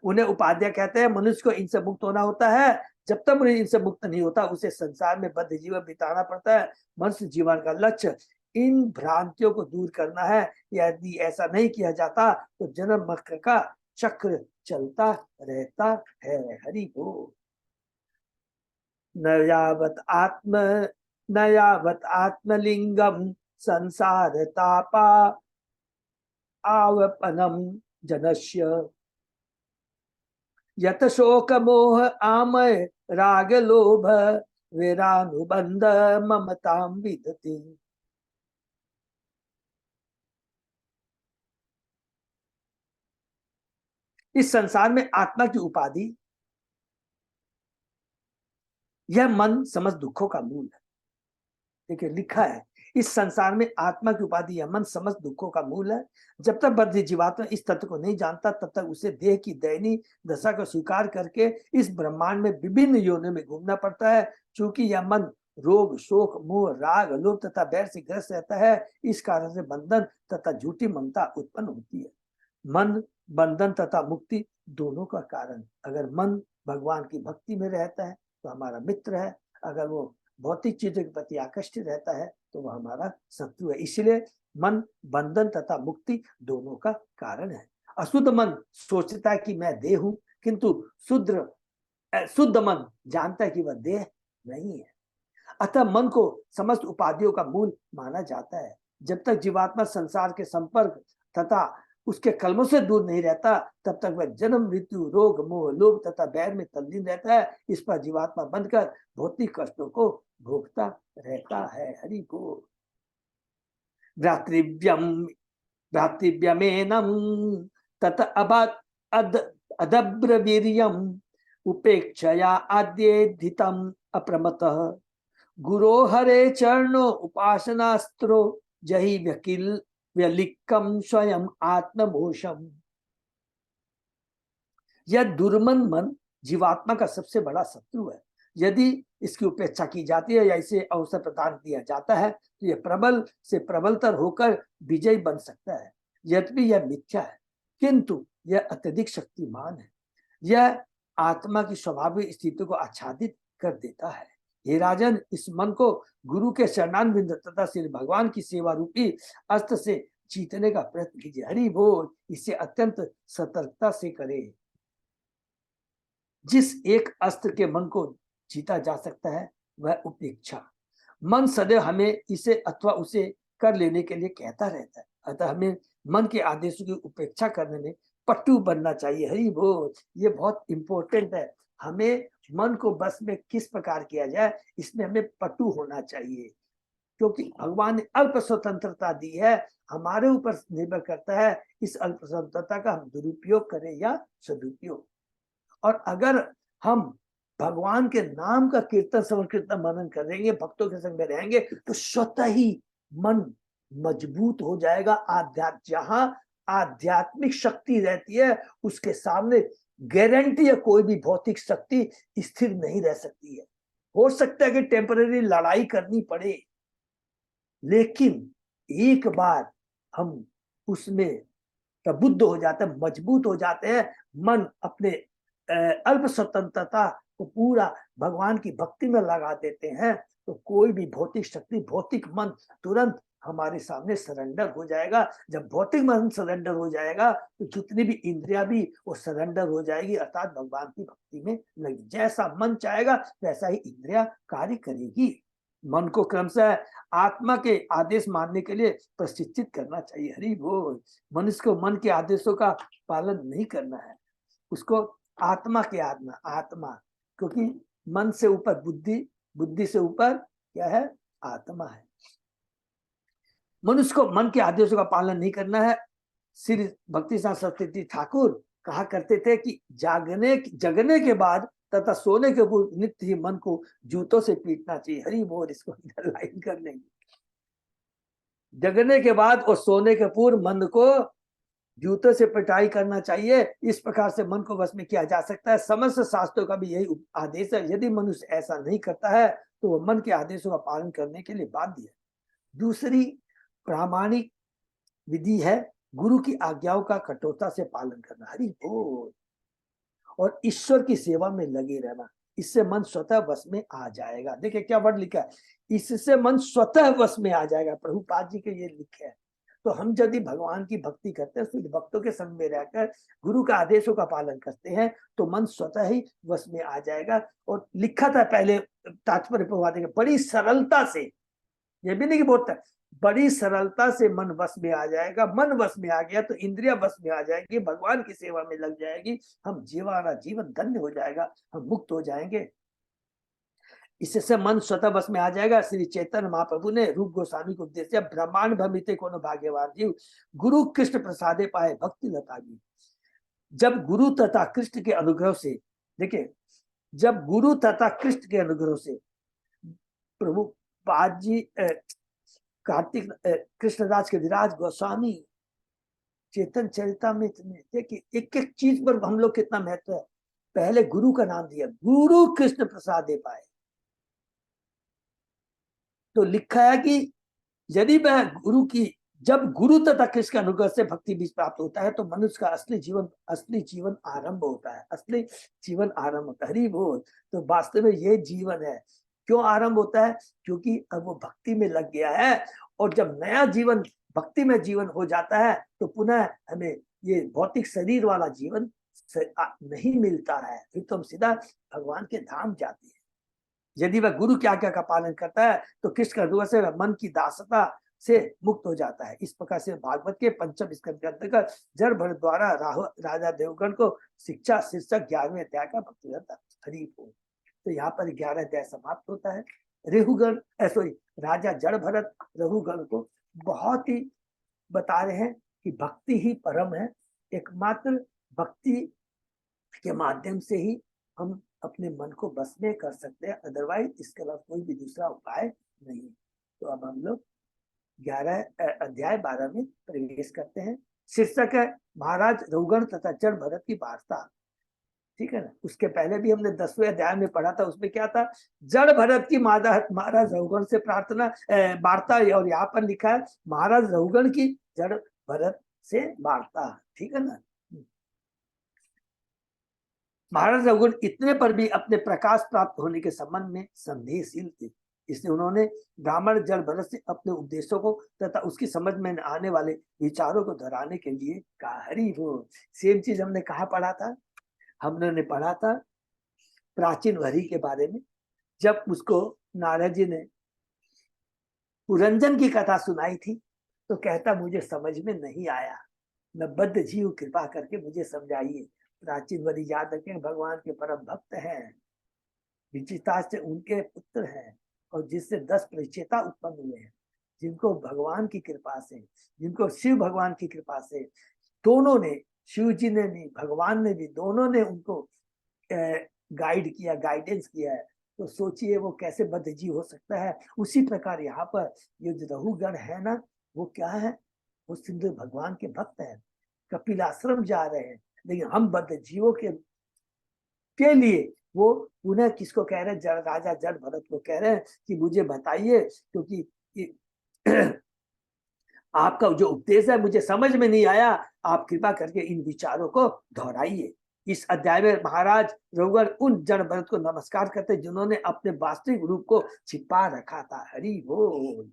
उन्हें उपाधियां कहते हैं। मनुष्य को इनसे मुक्त होना होता है। जब तक उन्हें इनसे मुक्त नहीं होता उसे संसार में बद्ध जीवन बिताना पड़ता है। मनुष्य जीवन का लक्ष्य इन भ्रांतियों को दूर करना है। यदि ऐसा नहीं किया जाता तो जन्म मरण का चक्र चलता रहता है। हरि बोल। न यावत आत्मलिंगम संसार तापा आवपनम जनस्य यत शोक मोह आमय राग लोभ वीरानुबंध ममताम विदति। इस संसार में आत्मा की उपाधि यह मन समस्त दुखों का मूल है। देखिए लिखा है इस संसार में आत्मा की उपाधि यह मन समस्त दुखों का मूल है। जब तक बद्ध जीवात्मा इस तत्व को नहीं जानता तब तक उसे देह की दयनीय दशा को स्वीकार करके इस ब्रह्मांड में विभिन्न योनियों में घूमना पड़ता है। चूंकि यह मन रोग, शोक, मोह, राग, लोभ तथा बैर से ग्रस्त रहता है, इस कारण से बंधन तथा झूठी ममता उत्पन्न होती है। मन बंधन तथा मुक्ति दोनों का कारण। अगर मन भगवान की भक्ति में रहता है तो हमारा मित्र है। अगर वो भौतिक चीजों के प्रति आकर्षित रहता है तो वह हमारा शत्रु है। इसलिए मन बंधन तथा मुक्ति दोनों का कारण है। अशुद्ध मन सोचता है कि मैं देह हूं, किंतु शुद्ध मन जानता है कि वह देह नहीं है। अतः मन को समस्त उपाधियों का मूल माना जाता है। जब तक जीवात्मा संसार के संपर्क तथा उसके कलमों से दूर नहीं रहता तब तक वह जन्म, मृत्यु, रोग, मोह, लोभ तथा बैर में तल्लीन रहता है। इस पर जीवात्मा बनकर भौतिक कष्टों को भोगता रहता है। हरि बोल। भ्रातृव्यमेनम तत अदब्रवीर्यम उपेक्षया आद्येधितम अप्रमतः गुरो हरे चरणो उपासनास्त्रो जहि व्यलिक्कम स्वयं आत्ममोषम। यह दुर्मन मन जीवात्मा का सबसे बड़ा शत्रु है। यदि इसकी उपेक्षा की जाती है या इसे अवसर प्रदान किया जाता है तो यह प्रबल से प्रबलतर होकर विजयी बन सकता है। यद्यपि यह मिथ्या है किंतु यह अत्यधिक शक्तिमान है। यह आत्मा की स्वाभाविक स्थिति को आच्छादित कर देता है। हे राजन, इस मन को गुरु के शरणानविंद तथा श्री भगवान की सेवा रूपी अस्त्र से जीतने का प्रयत्न कीजिए। हरि बोल। इसे अत्यंत सतर्कता से करे। जिस एक अस्त्र के मन को जीता जा सकता है वह उपेक्षा। मन सदैव हमें इसे अथवा उसे कर लेने के लिए कहता रहता है। अतः हमें मन के आदेशों की उपेक्षा करने में पट्टू बनना चाहिए। हरि बोल। ये बहुत इंपॉर्टेंट है। हमें मन को बस में किस प्रकार किया जाए इसमें हमें पट्टू होना चाहिए, क्योंकि भगवान ने अल्प स्वतंत्रता दी है। हमारे ऊपर निर्भर करता है इस अल्प स्वतंत्रता का हम दुरुपयोग करें या सदुपयोग। और अगर हम भगवान के नाम का कीर्तन, श्रवण, कीर्तन, मनन करेंगे, भक्तों के संग में रहेंगे तो स्वतः ही मन मजबूत हो जाएगा। जहां आध्यात्मिक शक्ति रहती है उसके सामने गारंटी है कोई भी भौतिक शक्ति स्थिर नहीं रह सकती है। हो सकता है कि टेम्पररी लड़ाई करनी पड़े, लेकिन एक बार हम उसमें प्रबुद्ध हो जाते हैं, मजबूत हो जाते हैं, मन अपने अल्प स्वतंत्रता को पूरा भगवान की भक्ति में लगा देते हैं तो कोई भी भौतिक शक्ति, भौतिक मन तुरंत हमारे सामने सरेंडर हो जाएगा। जब भौतिक मन सरेंडर हो जाएगा तो जितनी भी इंद्रियां भी वो सरेंडर हो जाएगी, अर्थात भगवान की भक्ति में लगी। जैसा मन चाहेगा वैसा ही इंद्रिया कार्य करेगी। मन को क्रमशः आत्मा के आदेश मानने के लिए प्रशिक्षित करना चाहिए। हरि बोल। मनुष्य को मन के आदेशों का पालन नहीं करना है, उसको आत्मा के आत्मा, क्योंकि मन से ऊपर बुद्धि, बुद्धि से ऊपर क्या है? आत्मा है। मनुष्य को मन के आदेशों का पालन नहीं करना है। श्री भक्ति सरस्वती ठाकुर कहा करते थे कि जगने के बाद तथा सोने के पूर्व नित्य ही मन को जूतों से पीटना चाहिए। हरि बोल। इसको लाइन कर लेंगे। जगने के बाद और सोने के पूर्व मन को जूते से पिटाई करना चाहिए। इस प्रकार से मन को वश में किया जा सकता है। समस्त शास्त्रों का भी यही आदेश है। यदि मनुष्य ऐसा नहीं करता है तो वह मन के आदेशों का पालन करने के लिए बाध्य है। दूसरी प्रामाणिक विधि है गुरु की आज्ञाओं का कठोरता से पालन करना। हरि बोल। और ईश्वर की सेवा में लगे रहना, इससे मन स्वतः वश में आ जाएगा। देखिए क्या वर्ड लिखा है, इससे मन स्वतः वश में आ जाएगा। प्रभुपाद जी के ये लिखे है। तो हम यदि भगवान की भक्ति करते हैं, शुद्ध भक्तों के संग में रहकर गुरु का आदेशों का पालन करते हैं तो मन स्वतः ही वश में आ जाएगा। और लिखा था पहले तात्पर्य प्रभात के, बड़ी सरलता से, ये भी नहीं कि बहुत बड़ी सरलता से मन वश में आ जाएगा। मन वश में आ गया तो इंद्रिया वश में आ जाएगी, भगवान की सेवा में लग जाएगी, हम जीवन धन्य हो जाएगा, हम मुक्त हो जाएंगे। इससे मन स्वतः बस में आ जाएगा। श्री चैतन्य महाप्रभु ने रूप गोस्वामी को उपदेश दिया, ब्रह्मांड भमिते कोनो भाग्यवान जीव, गुरु कृष्ण प्रसादे पाए भक्ति लता जी। जब गुरु तथा कृष्ण के अनुग्रह से, देखिए जब गुरु तथा कृष्ण के अनुग्रह से प्रभु पाद जी कार्तिक कृष्णदास के विराज गोस्वामी चेतन चरितामृत में, देखिए एक एक चीज पर हम लोग कितना महत्व है। पहले गुरु का नाम दिया, गुरु कृष्ण प्रसादे पाए। तो लिखा है कि यदि वह गुरु की, जब गुरु तथा कृष्ण के अनुग्रह से भक्ति बीज प्राप्त होता है तो मनुष्य का असली जीवन आरंभ होता है। असली जीवन आरंभ होता है। हरि बोल। तो वास्तव में ये जीवन है। क्यों आरंभ होता है? क्योंकि अब वो भक्ति में लग गया है। और जब नया जीवन भक्ति में जीवन हो जाता है तो पुनः हमें ये भौतिक शरीर वाला जीवन नहीं मिलता है, फिर तो हम सीधा भगवान के धाम जाते हैं। यदि वह गुरु की आज्ञा का पालन करता है तो कृष्ण के अनुग्रह से वह मन की दासता से मुक्त हो जाता है। इस प्रकार से भागवत के 5वें स्कंद के अंतर्गत जड़ भरत द्वारा राजा देवगण को शिक्षा शीर्षक 11वें अध्याय का भक्ति रहता। हरि बोल। तो यहाँ पर 11 अध्याय समाप्त होता है। रेहुगण राजा जड़ भरत रघुगण को बहुत ही बता रहे हैं कि भक्ति ही परम है। एकमात्र भक्ति के माध्यम से ही हम अपने मन को बस में कर सकते हैं, अदरवाइज इसके अलावा कोई भी दूसरा उपाय नहीं। तो अब हम लोग 11 अध्याय 12 में प्रवेश करते हैं। शीर्षक है महाराज रघुगण तथा जड़ भरत की वार्ता। ठीक है ना। उसके पहले भी हमने 10वें अध्याय में पढ़ा था, उसमें क्या था, जड़ भरत की महाराज रघुगण से प्रार्थना वार्ता। और यहाँ पर लिखा है महाराज रघुगण की जड़ भरत से वार्ता। ठीक है ना। महाराज रघुगण इतने पर भी अपने प्रकाश प्राप्त होने के संबंध में संदेहशील थे, इसलिए उन्होंने ब्राह्मण जड़ भरत से अपने उपदेशों को तथा उसकी समझ में आने वाले विचारों को दोहराने के लिए कहा। हरि बोल। सेम चीज हमने कहा पढ़ा था, हमने पढ़ा था प्राचीन वरी के बारे में। जब उसको नारद जी ने पुरंजन की कथा सुनाई थी तो कहता मुझे समझ में नहीं आया, मैं बद्ध जीव कृपा करके मुझे समझाइए। प्राचीन वरी याद रखें, भगवान के परम भक्त हैं, विचिता से उनके पुत्र हैं और जिससे 10 परिचेता उत्पन्न हुए हैं, जिनको भगवान की कृपा से, जिनको शिव भगवान की कृपा से, दोनों ने, शिव जी ने भी भगवान ने भी, दोनों ने उनको गाइड किया, गाइडेंस किया है। तो सोचिए वो कैसे बद्ध जीव हो सकता है। उसी प्रकार यहाँ पर ये जो रघुगण है ना, वो क्या है, वो सिंधु भगवान के भक्त हैं, कपिलाश्रम जा रहे हैं। लेकिन हम बद्ध जीवों के लिए वो पुनः किसको कह रहे हैं, राजा जड़ भरत को कह रहे हैं कि मुझे बताइए, क्योंकि आपका जो उपदेश है मुझे समझ में नहीं आया, आप कृपा करके इन विचारों को दोहराइए। इस अध्याय में महाराज रघुगण उन जड़ भरत को नमस्कार करते जिन्होंने अपने वास्तविक रूप को छिपा रखा था। हरि बोल।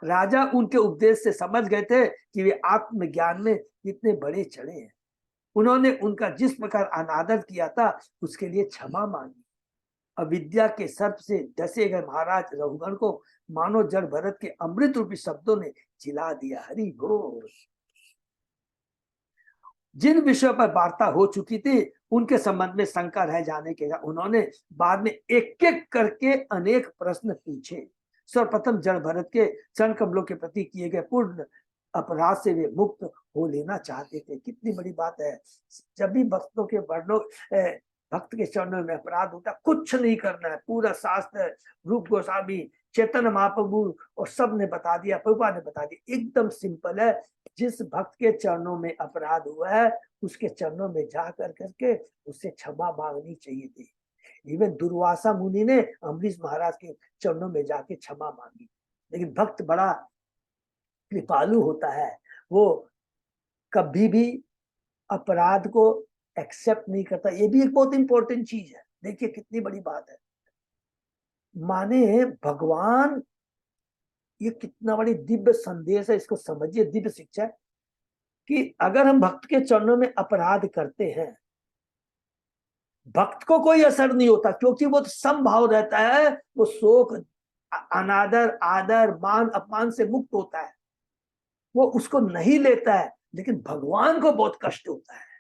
राजा उनके उपदेश से समझ गए थे कि वे आत्मज्ञान में कितने बड़े चढ़े हैं। उन्होंने उनका जिस प्रकार अनादर किया था उसके लिए क्षमा मांगी। अविद्या के सर्प से डसे गए महाराज रघुगण को मानो जड़ भरत के अमृत रूपी शब्दों ने जिला दिया। हरि बोल। जिन विषयों पर वार्ता हो चुकी थी उनके संबंध में शंका रह जाने के उन्होंने बाद में एक एक करके अनेक प्रश्न पूछे। सर्वप्रथम जड़ भरत के चरण कमलों के प्रति किए गए पूर्ण अपराध से वे मुक्त हो लेना चाहते थे। कितनी बड़ी बात है। जब भी भक्तों के वर्णों भक्त के चरणों में अपराध होता, कुछ नहीं करना है। पूरा शास्त्र रूप गोस्वामी चैतन्य महाप्रभु और सब ने बता दिया, प्रभुपाद ने बता दिया, एकदम सिंपल है। जिस भक्त के चरणों में अपराध हुआ है उसके चरणों में जा करके उससे क्षमा मांगनी चाहिए थी। इवन दुर्वासा मुनि ने अम्बरीश महाराज के चरणों में जाके क्षमा मांगी। लेकिन भक्त बड़ा कृपालु होता है, वो कभी भी अपराध को एक्सेप्ट नहीं करता। ये भी एक बहुत इंपॉर्टेंट चीज है। देखिए कितनी बड़ी बात है। माने भगवान, ये कितना बड़ी दिव्य संदेश है, इसको समझिए, दिव्य शिक्षा है कि अगर हम भक्त के चरणों में अपराध करते हैं, भक्त को कोई असर नहीं होता, क्योंकि वो समभाव रहता है, वो शोक, अनादर, आदर, मान अपमान से मुक्त होता है, वो उसको नहीं लेता है। लेकिन भगवान को बहुत कष्ट होता है।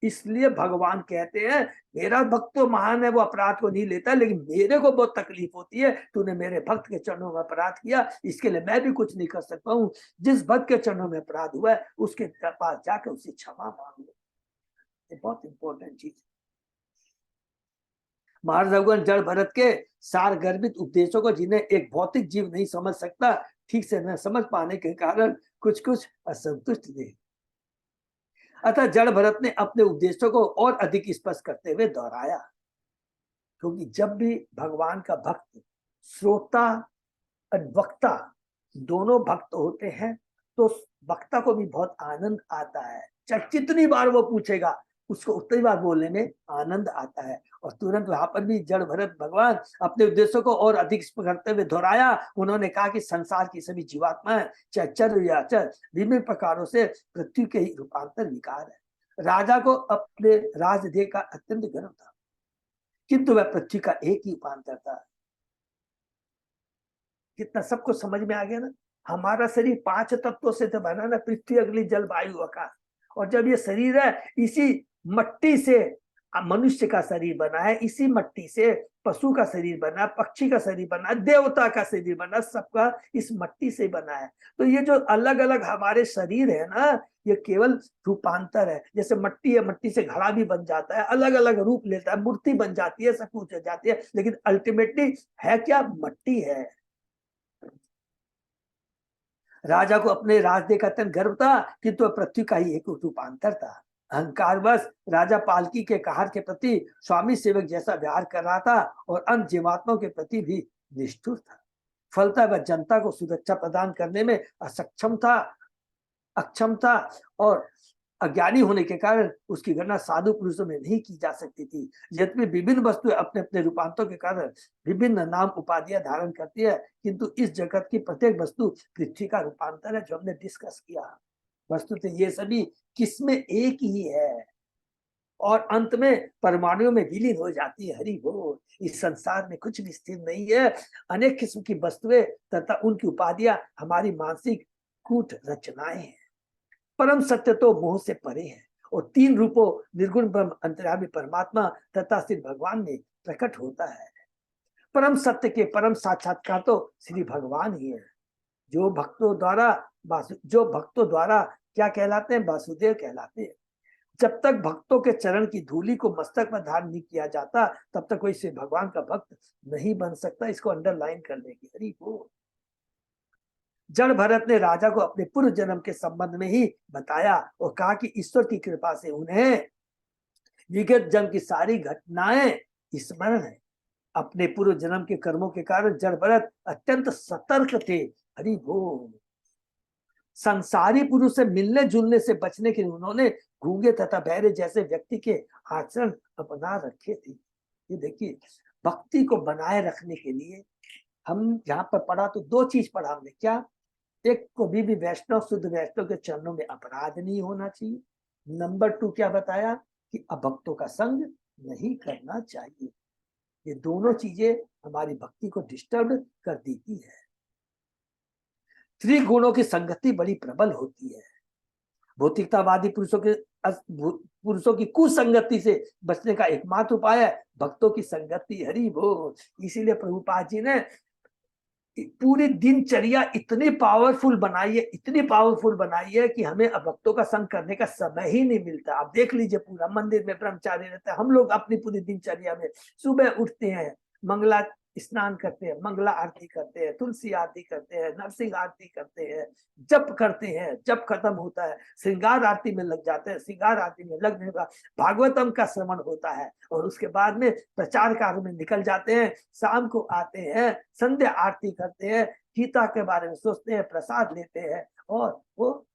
इसलिए भगवान कहते हैं मेरा भक्त तो महान है, वो अपराध को नहीं लेता, लेकिन मेरे को बहुत तकलीफ होती है, तूने मेरे भक्त के चरणों में अपराध किया, इसके लिए मैं भी कुछ नहीं कर सकता हूँ। जिस भक्त के चरणों में अपराध हुआ है उसके पास जाकर उससे क्षमा मांग लो। ये बहुत इंपॉर्टेंट चीज है। महाराज रघुवंश जड़ भरत के सार गर्भित उपदेशों को जिन्हें एक भौतिक जीव नहीं समझ सकता, ठीक से न समझ पाने के कारण कुछ कुछ असंतुष्ट थे। अतः जड़ भरत ने अपने उपदेशों को और अधिक स्पष्ट करते हुए दोहराया, क्योंकि जब भी भगवान का भक्त, श्रोता और वक्ता दोनों भक्त होते हैं तो वक्ता को भी बहुत आनंद आता है। चाहे कितनी बार वो पूछेगा, उसको उतनी बार बोलने में आनंद आता है। और तुरंत वहां पर भी जड़ भरत भगवान अपने उद्देश्यों को और अधिक करते हुए दोहराया। उन्होंने कहा कि संसार की सभी जीवात्माएं, चाहे चर या अचर, विभिन्न प्रकारों से पृथ्वी के ही रूपांतर विकार है। राजा को अपने राजदेह का अत्यंत गर्व था, किंतु वह पृथ्वी का एक ही रूपांतर था। कितना सबको समझ में आ गया ना। हमारा शरीर 5 तत्वों से तो बना ना, पृथ्वी, अग्नि, जल, वायु, आकाश। और जब ये शरीर है, इसी मट्टी से मनुष्य का शरीर बना है, इसी मट्टी से पशु का शरीर बना, पक्षी का शरीर बना, देवता का शरीर बना, सबका इस मट्टी से बना है। तो ये जो अलग अलग हमारे शरीर है ना, ये केवल रूपांतर है। जैसे मट्टी है, मट्टी से घड़ा भी बन जाता है, अलग अलग रूप लेता है, मूर्ति बन जाती है, सब कुछ हो जाती है, लेकिन अल्टीमेटली है क्या? मट्टी है। राजा को अपने राजदेह का अत्यंत गर्व था, किंतु पृथ्वी का ही एक रूपांतर था। अहंकारवश राजा पालकी के कहार के प्रति स्वामी सेवक जैसा व्यवहार कर रहा था और अन्य जीवात्माओं के प्रति भी निष्ठुर था। फलतः वह जनता को सुरक्षा प्रदान करने में अक्षम था और अज्ञानी होने के कारण उसकी गणना साधु पुरुषों में नहीं की जा सकती थी। यद्यपि विभिन्न वस्तुएं अपने अपने रूपांतरों के कारण विभिन्न नाम उपाधियां धारण करती है, किंतु इस जगत की प्रत्येक वस्तु पृथ्वी का रूपांतर है, जो हमने डिस्कस किया। वस्तु तो ये सभी किसमें एक ही है और अंत में परमाणुओं में विलीन हो जाती है। हरि बोल। इस संसार में कुछ भी स्थिर नहीं है। अनेक किस्म की वस्तुएं तथा उनकी उपाधियां हमारी मानसिक कूट रचनाएं हैं। परम सत्य तो मोह से परे है और 3 रूपों निर्गुण ब्रह्म, अंतर्यामी परमात्मा तथा श्री भगवान में प्रकट होता है। परम सत्य के परम साक्षात्कार तो श्री भगवान ही है, जो भक्तों द्वारा क्या कहलाते हैं? वासुदेव कहलाते हैं। जब तक भक्तों के चरण की धूली को मस्तक में धारण नहीं किया जाता, तब तक कोई श्री भगवान का भक्त नहीं बन सकता। इसको अंडरलाइन कर लेंगे। हरि बोल। जड़ भरत ने राजा को अपने पूर्व जन्म के संबंध में ही बताया और कहा कि ईश्वर की कृपा से उन्हें विगत जन्म की सारी घटनाएं स्मरण है। अपने पूर्व जन्म के कर्मों के कारण जड़ भरत अत्यंत सतर्क थे। हरि बोल। संसारी पुरुष से मिलने जुलने से बचने के लिए उन्होंने गूंगे तथा बहरे जैसे व्यक्ति के आचरण अपना रखे थे। ये देखिए, भक्ति को बनाए रखने के लिए हम यहाँ पर पढ़ा तो 2 चीज पढ़ा हमने। क्या? एक, कभी भी वैष्णव, शुद्ध वैष्णव के चरणों में अपराध नहीं होना चाहिए। नंबर 2 क्या बताया? कि अभक्तों का संग नहीं करना चाहिए। ये दोनों चीजें हमारी भक्ति को डिस्टर्ब कर देती है। त्रिगुणों की संगति बड़ी प्रबल होती है। भौतिकतावादी पुरुषों की कुसंगति से बचने का एकमात्र उपाय है भक्तों की संगति। हरि बोल। इसीलिए प्रभुपाद जी ने पूरी दिनचर्या इतनी पावरफुल बनाई है कि हमें भक्तों का संग करने का समय ही नहीं मिलता। आप देख लीजिए, पूरा मंदिर में ब्रह्मचारी रहता है। हम लोग अपनी पूरी दिनचर्या में सुबह उठते हैं, मंगला स्नान करते हैं, मंगला आरती करते हैं, तुलसी आरती करते हैं, नरसिंह आरती करते हैं, जप करते हैं, जप खत्म होता है श्रृंगार आरती में लग जाते हैं, श्रृंगार आरती में लगने का भागवतम का श्रवण होता है और उसके बाद में प्रचार कार्य में निकल जाते हैं। शाम को आते हैं, संध्या आरती करते हैं, गीता के बारे में सोचते हैं, प्रसाद लेते हैं और वो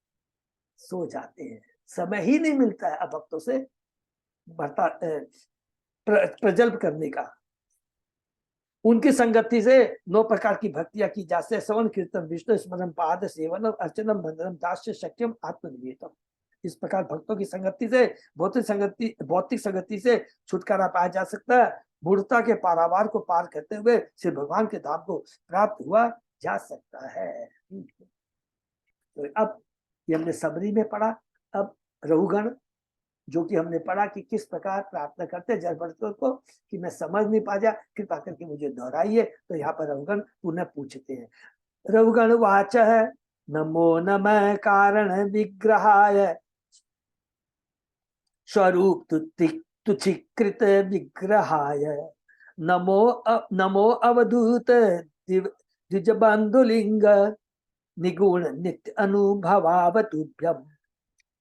सो जाते हैं। समय ही नहीं मिलता है अब भक्तों से प्रजल्प करने का। उनकी संगति से 9 प्रकार की भक्तियां की जाती है। श्रवण कीर्तन विष्णु स्मरण पाद सेवनम अर्चनम बंधनम दास्य शक्यम आत्मनिवेदम। इस प्रकार भक्तों की संगति से भौतिक संगति से छुटकारा पाया जा सकता है। मूर्खता के पारावार को पार करते हुए श्री भगवान के धाम को प्राप्त हुआ जा सकता है। तो अब ये हमने सबरी में पढ़ा। अब रहुगण जो कि हमने पढ़ा कि किस प्रकार प्रार्थना करते हैं जलभरतों को कि मैं समझ नहीं पाया, कृपा करके मुझे दोहराइए। तो यहाँ पर रहुगण पुनः पूछते हैं। रहुगण वाच है नमो नमः कारण विग्रहाय स्वरूप तुच्छीकृत विग्रहाय नमो अवधूत द्विज बंधुलिंग निगुण नित्य अनुभवावतुभ्यम।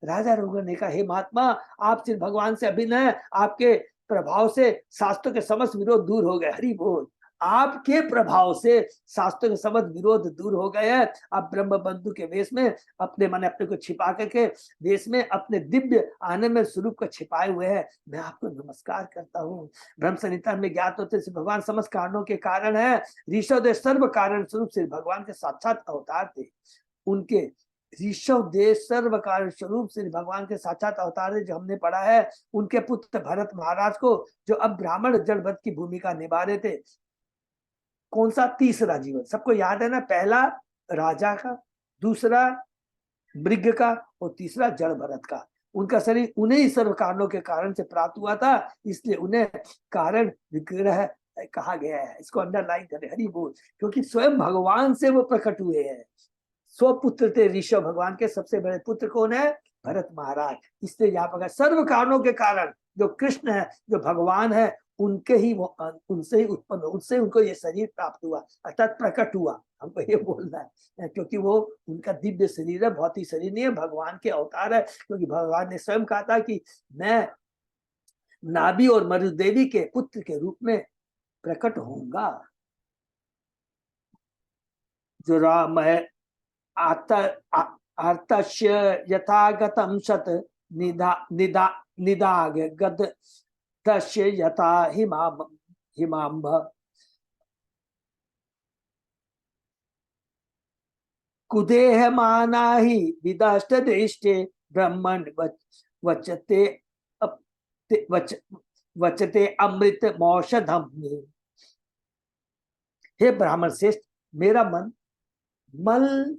राजा रघुगण ने कहा, हे महात्मा, आप श्री भगवान से अभिनय, आपके प्रभाव से शास्त्रों के समस्त विरोध दूर हो गए। हरि बोल। आपके प्रभाव से शास्त्रों के समस्त विरोध दूर हो गए हैं। आप ब्रह्म बंधु के वेश में अपने को छिपा करके वेश में अपने दिव्य आनंद स्वरूप को छिपाए हुए हैं। मैं आपको नमस्कार करता हूँ। ब्रह्म संहिता में ज्ञात होते श्री भगवान समस्त कारणों के कारण है। ऋषभ सर्व कारण स्वरूप श्री भगवान के साक्षात अवतार थे। उनके ऋषभ देश सर्व कारण स्वरूप श्री भगवान के साक्षात अवतार जो हमने पढ़ा है। उनके पुत्र भरत महाराज को जो अब ब्राह्मण जड़भरत की भूमिका निभा रहे थे। कौन सा? तीसरा जीवन सबको याद है ना, पहला राजा का, दूसरा मृग का और तीसरा जड़ भरत का। उनका शरीर उन्हीं ही सर्व कारणों के कारण से प्राप्त हुआ था, इसलिए उन्हें कारण विग्रह कहा गया है। इसको अंडरलाइन करें, हरि बोल। क्योंकि स्वयं भगवान से वो प्रकट हुए हैं। स्वपुत्र थे ऋषभ। भगवान के सबसे बड़े पुत्र कौन है? भरत महाराज। इसलिए यहाँ पर सर्व कारणों के कारण जो कृष्ण है, जो भगवान है, उनके ही वो उनसे ही उत्पन्न, उनसे उनको ये शरीर प्राप्त हुआ, अर्थात प्रकट हुआ। हमको ये बोलना है, क्योंकि वो उनका दिव्य शरीर है, भौतिक शरीर नहीं है, भगवान के अवतार है। क्योंकि भगवान ने स्वयं कहा था कि मैं नाभि और मरुदेवी के पुत्र के रूप में प्रकट होऊंगा। जो राम है आर्तस्य यथागतम शत निदाग गद तस्य यथा हिमांब कुदेह माना ही विदष्ट दृष्टे ब्रह्मण वचते अमृत मौषधम। हे ब्राह्मण श्रेष्ठ, मेरा मन मल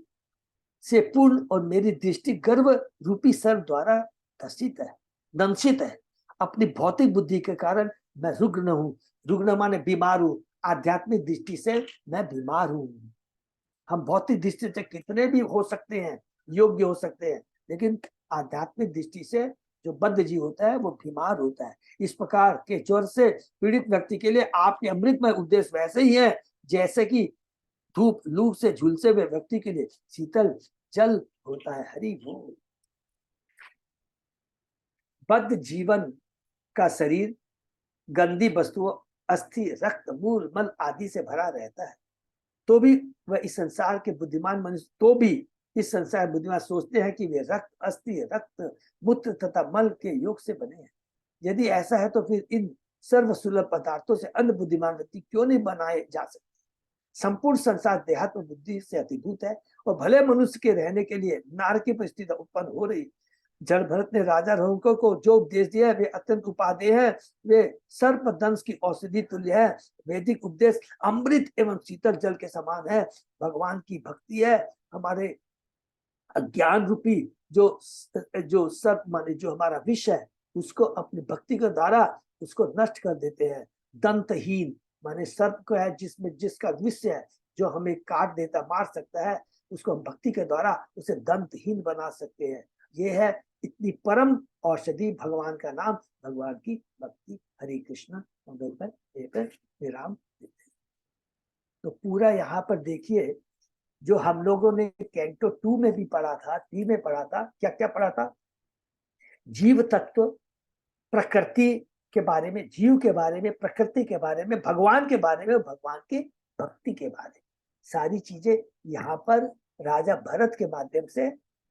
से पूर्ण और मेरी दृष्टि गर्व रूपी सर्व द्वारा दंशित है। अपनी भौतिक बुद्धि के कारण मैं रुग्ण हूँ। रुग्ण माने बीमार हूँ। आध्यात्मिक दृष्टि से मैं बीमार हूँ। हम भौतिक दृष्टि से कितने भी हो सकते हैं, योग्य हो सकते हैं, लेकिन आध्यात्मिक दृष्टि से जो बद्ध जीव होता है वो बीमार होता है। इस प्रकार के ज्वर से पीड़ित व्यक्ति के लिए आपके अमृतमय उपदेश वैसे ही है जैसे कि धूप लू से झुलसे हुए व्यक्ति के लिए शीतल जल होता है। हरि बोल। बद्ध जीवन का शरीर गंदी वस्तुओं, अस्थि, रक्त, मूल, मल आदि से भरा रहता है। तो भी वह इस संसार के बुद्धिमान मनुष्य इस संसार बुद्धिमान सोचते हैं कि वे रक्त, अस्थि, रक्त, मूत्र तथा मल के योग से बने हैं। यदि ऐसा है तो फिर इन सर्वसुलभ पदार्थों से अन्य बुद्धिमान व्यक्ति क्यों नहीं बनाए जा सकते? संपूर्ण संसार देहात्म बुद्धि से अतिभूत है और भले मनुष्य के रहने के लिए नार की परिस्थिति उत्पन्न हो रही। जड़ भरत ने राजा रघुकुल को जो उपदेश दिया है वे अत्यंत उपादेय है। वे सर्प दंश की औषधि तुल्य है। वैदिक उपदेश अमृत एवं शीतल जल के समान है। भगवान की भक्ति है हमारे अज्ञान रूपी जो सर्प माने जो हमारा विष है, उसको अपनी भक्ति के द्वारा उसको नष्ट कर देते हैं। दंतहीन माने सर्प को है जिसका विष है, जो हमें काट देता, मार सकता है, उसको हम भक्ति के द्वारा उसे दंतहीन बना सकते हैं। ये है इतनी परम औषधि भगवान का नाम, भगवान की भक्ति। हरे कृष्ण। मंगल पर विराम देते हैं। तो पूरा यहाँ पर देखिए, जो हम लोगों ने कैंटो 2 में भी पढ़ा था, 3 में पढ़ा था, क्या क्या पढ़ा था? जीव तत्व, प्रकृति के बारे में, जीव के बारे में, प्रकृति के बारे में, भगवान के बारे में, भगवान की भक्ति के बारे में, सारी चीजें यहाँ पर राजा भरत के माध्यम से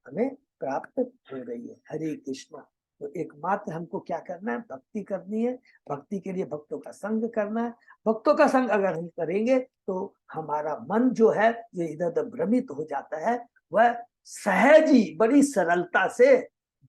हमें प्राप्त हो रही है। हरे कृष्णा। तो एकमात्र हमको क्या करना है? भक्ति करनी है। भक्ति के लिए भक्तों का संग करना है। भक्तों का संग अगर हम करेंगे तो हमारा मन जो है ये इधर उधर भ्रमित हो जाता है, वह सहज ही बड़ी सरलता से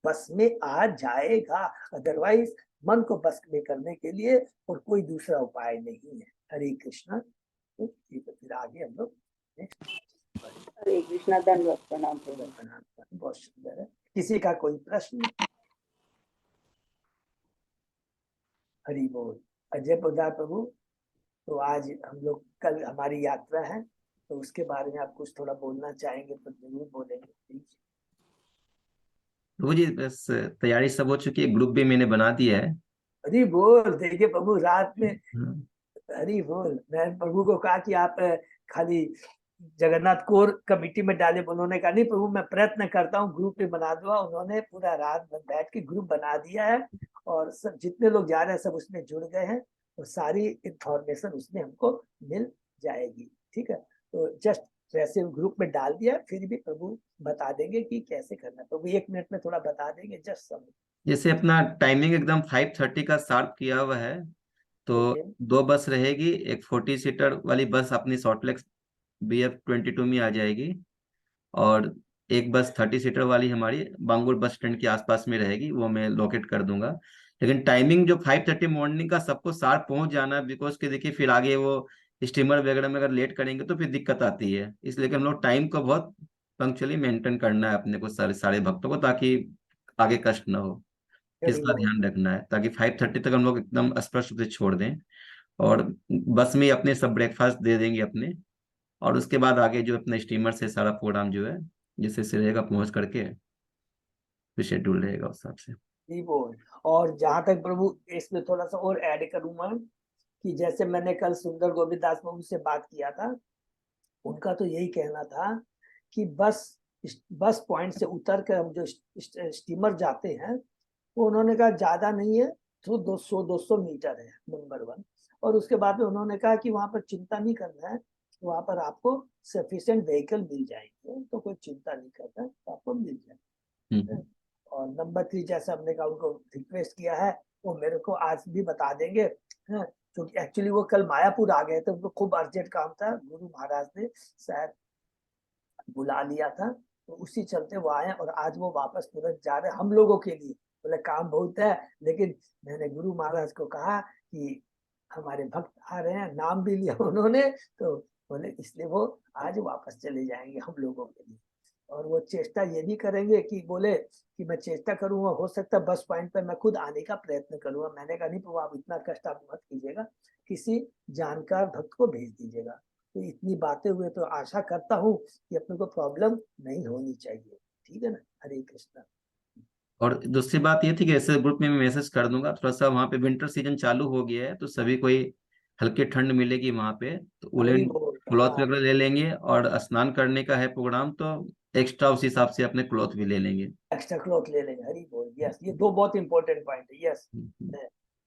बस में आ जाएगा। अदरवाइज मन को बस में करने के लिए और कोई दूसरा उपाय नहीं है। हरे कृष्णा। तो फिर आगे हम लोग हरे कृष्णा। धन्यवाद। प्रणाम प्रभु। बहुत सुंदर है। किसी का कोई प्रश्न? हरि बोल। अजय प्रदार प्रभु, तो आज हम लोग, कल हमारी यात्रा है, तो उसके बारे में आप कुछ थोड़ा बोलना चाहेंगे तो जरूर बोलेंगे प्लीज। प्रभु जी बस तैयारी सब हो चुकी है, ग्रुप भी मैंने बना दिया है। हरि बोल। देखिए प्रभु रात में, हाँ। हरि बोल, मैं प्रभु को कहा कि आप खाली जगन्नाथ कोर कमेटी में डाले, उन्होंने कहा नहीं प्रभु मैं प्रयत्न करता हूँ ग्रुप में बना दूंगा। उन्होंने पूरा रात भर बैठ के ग्रुप बना दिया है और सब जितने लोग जा रहे हैं सब उसमें जुड़ गए हैं और सारी इंफॉर्मेशन उसमें हमको मिल जाएगी। ठीक है, तो जस्ट वैसे ग्रुप में डाल दिया, फिर भी प्रभु बता देंगे कि कैसे करना है। प्रभु 1 मिनट में थोड़ा बता देंगे, जस्ट सब। जैसे अपना टाइमिंग एकदम 5:30 का शार्प किया हुआ है, तो ओके। 2 बस रहेगी। एक 40 सीटर वाली बस अपनी सॉल्टलेक BF-22 में आ जाएगी और एक बस 30 सीटर वाली हमारी बांगुर बस स्टैंड के आसपास में रहेगी, वो मैं लोकेट कर दूंगा। लेकिन टाइमिंग जो 5:30 मॉर्निंग का सबको शार्प पहुंच जाना है, बिकॉज कि देखिए फिर आगे वो स्टीमर वगैरह में अगर लेट करेंगे तो फिर दिक्कत आती है। इसलिए कि हम लोग टाइम को बहुत पंक्चुअली मेंटेन करना है अपने को, सारे सारे भक्तों को, ताकि आगे कष्ट ना हो। हरि इसका बोल। ध्यान रखना है ताकि 5:30 तक हम लोग एकदम स्पष्ट रूप से छोड़ दें और बस में ही अपने सब ब्रेकफास्ट दे देंगे अपने, और उसके बाद आगे जो अपना स्टीमर से सारा प्रोग्राम जो है जैसे से रहेगा पहुंच करके फिर शेड्यूल रहेगा उस हिसाब से। हरि बोल। और जहां तक प्रभु इसमें थोड़ा सा और ऐड करूंगा कि जैसे मैंने कल सुंदर गोविंद दास प्रभु से बात किया था, उनका तो यही कहना था कि बस पॉइंट से उतर कर हम जो स्टीमर जाते हैं, वो उन्होंने कहा ज्यादा नहीं है, तो 200 मीटर है नंबर 1। और उसके बाद में उन्होंने कहा कि वहां पर चिंता नहीं करना है, वहां पर आपको सफिशिएंट व्हीकल मिल जाएंगे, तो कोई चिंता नहीं करना है, तो आपको मिल जाएगा। और नंबर 3 जैसे हमने कहा उनको रिक्वेस्ट किया है, वो मेरे को आज भी बता देंगे। हाँ, क्योंकि एक्चुअली वो कल मायापुर आ गए थे, उनको खूब अर्जेंट काम था, गुरु महाराज ने शायद बुला लिया था, तो उसी चलते वो आए और आज वो वापस तुरंत जा रहे हम लोगों के लिए। बोले काम बहुत है, लेकिन मैंने गुरु महाराज को कहा कि हमारे भक्त आ रहे हैं, नाम भी लिया उन्होंने, तो बोले इसलिए वो आज वापस चले जाएंगे हम लोगों के लिए। और वो चेष्टा ये भी करेंगे कि बोले कि मैं चेष्टा करूंगा, हो सकता है बस पॉइंट पर मैं खुद आने का प्रयत्न करूंगा। मैंने कहा नहीं प्रभु आप इतना कष्ट आप मत कीजिएगा, किसी जानकार भक्त को भेज दीजिएगा। तो इतनी बातें हुए तो आशा करता हूँ कि अपने को प्रॉब्लम नहीं होनी चाहिए। ठीक है ना। हरे कृष्णा। और दूसरी बात ये थी कि ऐसे ग्रुप में मैं मैसेज कर दूंगा, थोड़ा सा वहाँ पे विंटर सीजन चालू हो गया है तो सभी कोई हल्की ठंड मिलेगी वहाँ पे, तो हरि उलेन बोल। क्लॉथ हाँ, वगैरह ले लेंगे। और स्नान करने का है प्रोग्राम तो एक्स्ट्रा उस हिसाब से अपने क्लॉथ भी ले लेंगे। एक्स्ट्रा क्लॉथ ले लेंगे। हरि बोल। यस, ये 2 बहुत इंपॉर्टेंट पॉइंट है। यस,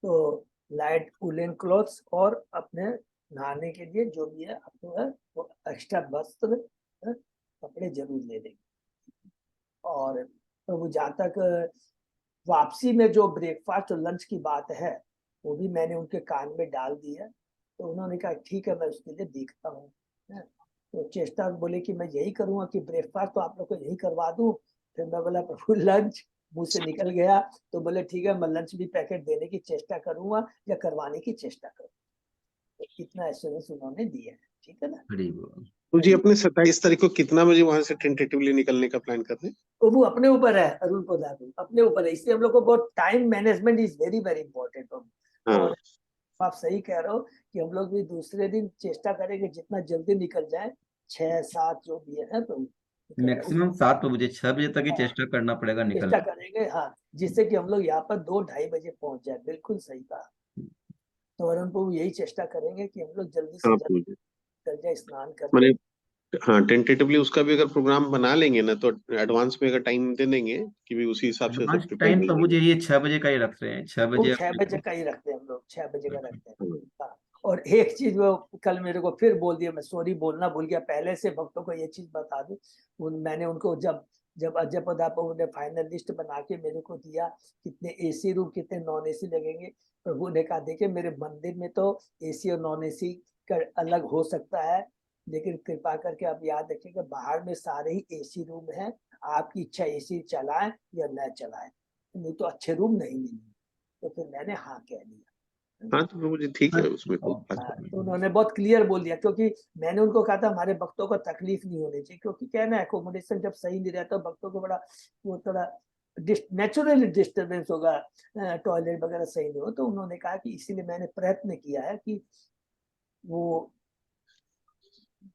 तो लाइट वुलन क्लॉथ्स और अपने नहाने के लिए जो भी है आपको है वो एक्स्ट्रा वस्त्र, कपड़े जरूर ले लेंगे। और प्रभु जहाँ तक वापसी में जो ब्रेकफास्ट और लंच की बात है, वो भी मैंने उनके कान में डाल दी है, तो उन्होंने कहा ठीक है मैं उसके लिए देखता हूँ। तो चेष्टा बोले कि मैं यही करूंगा कि ब्रेकफास्ट तो आप लोग को यही करवा दूं। फिर मैं बोला प्रभु लंच मुंह से निकल गया, तो बोले ठीक है मैं लंच भी पैकेट देने की चेष्टा करूंगा या करवाने की चेष्टा करूंगा। तो इतना एश्योरेंस उन्होंने दिया है। ठीक है ना। हरी बोल। तो जी अपने 27 तारीख को कितना बजे वहां से टेंटेटिवली निकलने का प्लान कर रहे हैं? तो वो अपने ऊपर है अरुण प्रसाद, अपने ऊपर है। इसलिए हम लोग को बहुत time management is very very important. हाँ और आप सही कह रहे हो कि हम लोग भी दूसरे दिन चेष्टा करेंगे जितना जल्दी निकल जाए, 6-7 जो भी है तो मैक्सिमम 7 बजे 6 बजे तक ही चेष्टा करना पड़ेगा चेष्टा निकलने। करेंगे। हाँ, जिससे कि हम लोग यहाँ पर 2-2:30 बजे पहुंच जाए। बिल्कुल सही कहा। तो अरुण प्रभु यही चेष्टा करेंगे कि हम लोग जल्दी से 7 जल्दी बजे। निकल जाए स्नान करके। मैंने हाँ टेंटेटिवली उसका भी अगर प्रोग्राम बना लेंगे ना, तो एडवांस में अगर टाइम दे देंगे कि भी उसी हिसाब से एडवांस सब प्रिपेयर टाइम कर तो लेंगे। मुझे ये 6 बजे का ही रख रहे हैं, 6 बजे वो आप 6 बजे निकलो। का ही रखते हैं हम लोग, 6 बजे का रखते हैं। हाँ, हाँ। और एक चीज वो कल मेरे को फिर बोल दिया, मैं सॉरी बोलना भूल गया, पहले से भक्तों को ये चीज बता दूं। मैंने उनको जब जब अजय प्रभु ने फाइनल लिस्ट बना के मेरे को दिया, कितने एसी रूम कितने नॉन एसी लगेंगे, प्रभु ने कहा देखिए मेरे मंदिर में तो एसी और नॉन एसी का अलग हो सकता है, लेकिन कृपा करके आप याद रखिएगा बाहर में सारे ही एसी रूम हैं, आपकी इच्छा एसी चलाएं या न चलाएं, नहीं तो अच्छे रूम नहीं मिलेंगे। तो फिर मैंने हाँ कह दिया। हाँ तो मुझे ठीक है, उसमें कोई हाँ, बात हाँ, नहीं। तो उन्होंने बहुत क्लियर बोल दिया, क्योंकि मैंने उनको कहा था हमारे भक्तों को तकलीफ नहीं होनी चाहिए, क्योंकि क्या है ना एकोमोडेशन जब सही नहीं रहता भक्तों को बड़ा वो थोड़ा नेचुरली डिस्टर्बेंस होगा, टॉयलेट वगैरह सही नहीं हो, तो उन्होंने कहा कि इसीलिए मैंने प्रयत्न किया है कि वो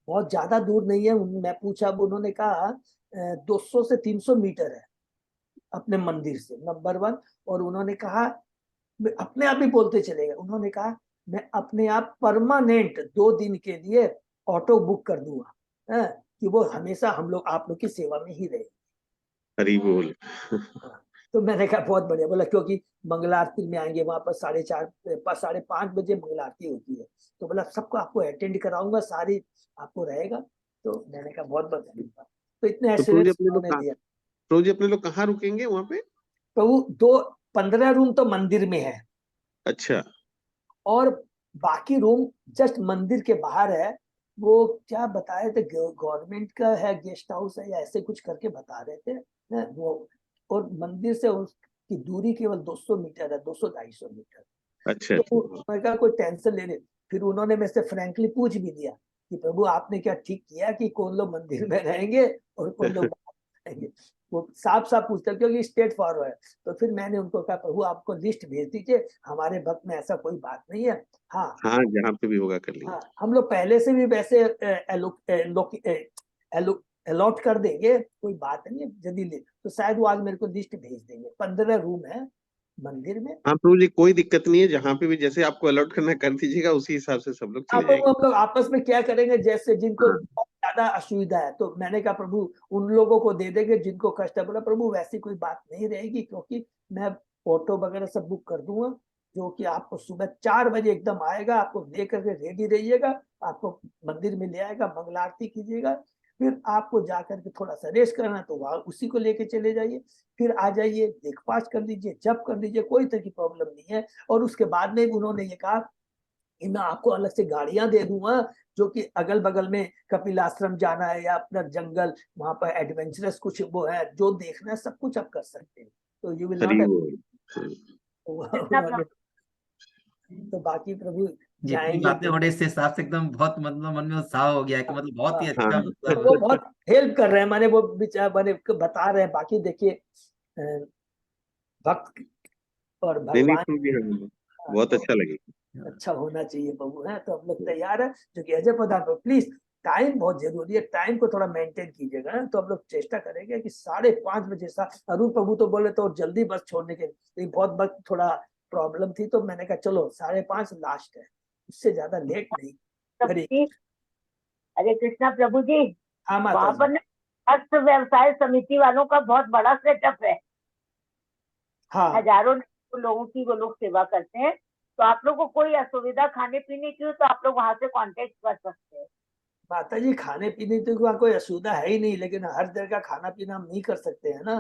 बहुत ज्यादा दूर नहीं है। मैं पूछा, उन्होंने कहा 200 से 300 मीटर है अपने मंदिर से, नंबर 1। और उन्होंने कहा मैं अपने आप ही बोलते चले गए, उन्होंने कहा मैं अपने आप परमानेंट 2 दिन के लिए ऑटो बुक कर दूंगा, कि वो हमेशा हम लोग आप लोग की सेवा में ही रहे। हरी बोल। तो मैंने कहा बहुत बढ़िया, बोला क्योंकि मंगला आरती में आएंगे वहां पर 4:30 5:30 बजे मंगला आरती होती है, तो बोला सबको आपको अटेंड कराऊंगा, सारी आपको रहेगा। तो मैंने कहा बहुत बहुत धन्यवाद। तो इतने तो प्रभु जी एश्योरेंस अपने लोग उन्होंने दिया। प्रभु जी अपने लोग कहाँ रुकेंगे वहां पे? तो वो 15 रूम तो मंदिर में है, अच्छा। और बाकी रूम जस्ट मंदिर के बाहर है। वो क्या बताए थे, गवर्नमेंट का है गेस्ट हाउस है या ऐसे कुछ करके बता रहे थे वो। और मंदिर से उसकी दूरी केवल 200 मीटर है, 200-250 मीटर। अच्छा तो अच्छा। मैं कहा कोई टेंशन लेने। फिर उन्होंने मेरे से फ्रैंकली पूछ भी दिया कि प्रभु आपने क्या ठीक किया कि कौन लोग मंदिर में रहेंगे और कौन लोग बाहर रहेंगे। वो साफ साफ पूछते क्योंकि स्टेट फॉरवर्ड है। तो फिर मैंने उनको कहा प्रभु आपको लिस्ट भेज दीजिए, हमारे भक्त में ऐसा कोई बात नहीं है। हाँ हाँ जहाँ पे भी होगा कर लेंगे। हाँ, हम लोग पहले से भी वैसे अलॉट कर देंगे, कोई बात नहीं है। यदि ले तो शायद वो आज मेरे को लिस्ट भेज देंगे। 15 रूम है मंदिर में। हाँ प्रभु जी कोई दिक्कत नहीं है, जहाँ पे भी जैसे आपको अलॉट करना है कर दीजिएगा, उसी हिसाब से सब लोग चले आप जाएंगे। हम लोग आपस में क्या करेंगे, जैसे जिनको हाँ बहुत ज्यादा असुविधा है, तो मैंने कहा प्रभु उन लोगों को दे देंगे जिनको कष्ट है। बोला प्रभु वैसी कोई बात नहीं रहेगी, क्योंकि मैं ऑटो वगैरह सब बुक कर दूंगा, जो कि आपको सुबह 4 बजे एकदम आएगा, आपको लेकर के रेडी रहिएगा, आपको मंदिर में ले आएगा, मंगला आरती कीजिएगा, फिर आपको जाकर के थोड़ा सा रेस्ट करना तो वहां उसी को लेके चले जाइए, फिर आ जाइए, ब्रेकफास्ट कर लीजिए, जब कर लीजिए, कोई तरह की प्रॉब्लम नहीं है। और उसके बाद में उन्होंने ये कहा कि मैं आपको अलग से गाड़ियां दे दूंगा, जो कि अगल बगल में कपिल आश्रम जाना है या अपना जंगल, वहां पर एडवेंचरस कुछ वो है, जो देखना है सब कुछ आप कर सकते हैं। तो यू विल हरी नॉट। बोल। उन्होंने तो बाकी प्रभु जितनी जाएंगे बातें तो हो रही इससे हिसाब से एकदम बहुत मतलब मन में उत्साह हो गया है कि मतलब बहुत ही हाँ, अच्छा हाँ तो वो मतलब। बहुत हेल्प कर रहे हैं, माने वो बेचारे माने बता रहे हैं। बाकी देखिए भक्त और नहीं नहीं भगवान प्रभु जी हाँ, बहुत तो अच्छा लगेगा। अच्छा होना चाहिए प्रभु है। तो हम लोग तैयार है, जो कि अजय प्रधान को प्लीज टाइम बहुत जरूरी है, टाइम को थोड़ा मेंटेन कीजिएगा ना। तो हम लोग चेष्टा करेंगे कि 5:30 बजे अरुण प्रभु तो बोले तो जल्दी बस छोड़ने के लिए, बहुत वक्त थोड़ा प्रॉब्लम थी, तो मैंने कहा चलो 5:30 लास्ट है, उससे ज्यादा लेट नहीं। प्रभु हरे जी, हरे कृष्णा प्रभु जी। हाँ माता वहां जी। पर ना हस्त व्यवसाय समिति वालों का बहुत बड़ा सेटअप है, हाँ हजारों लोगों की वो लोग सेवा करते हैं। तो आप लोग को कोई असुविधा खाने पीने की हो तो आप लोग वहां से कांटेक्ट कर सकते हैं। माता जी, खाने पीने तो वहाँ कोई असुविधा है ही नहीं, लेकिन हर तरह का खाना पीना हम नहीं कर सकते हैं ना।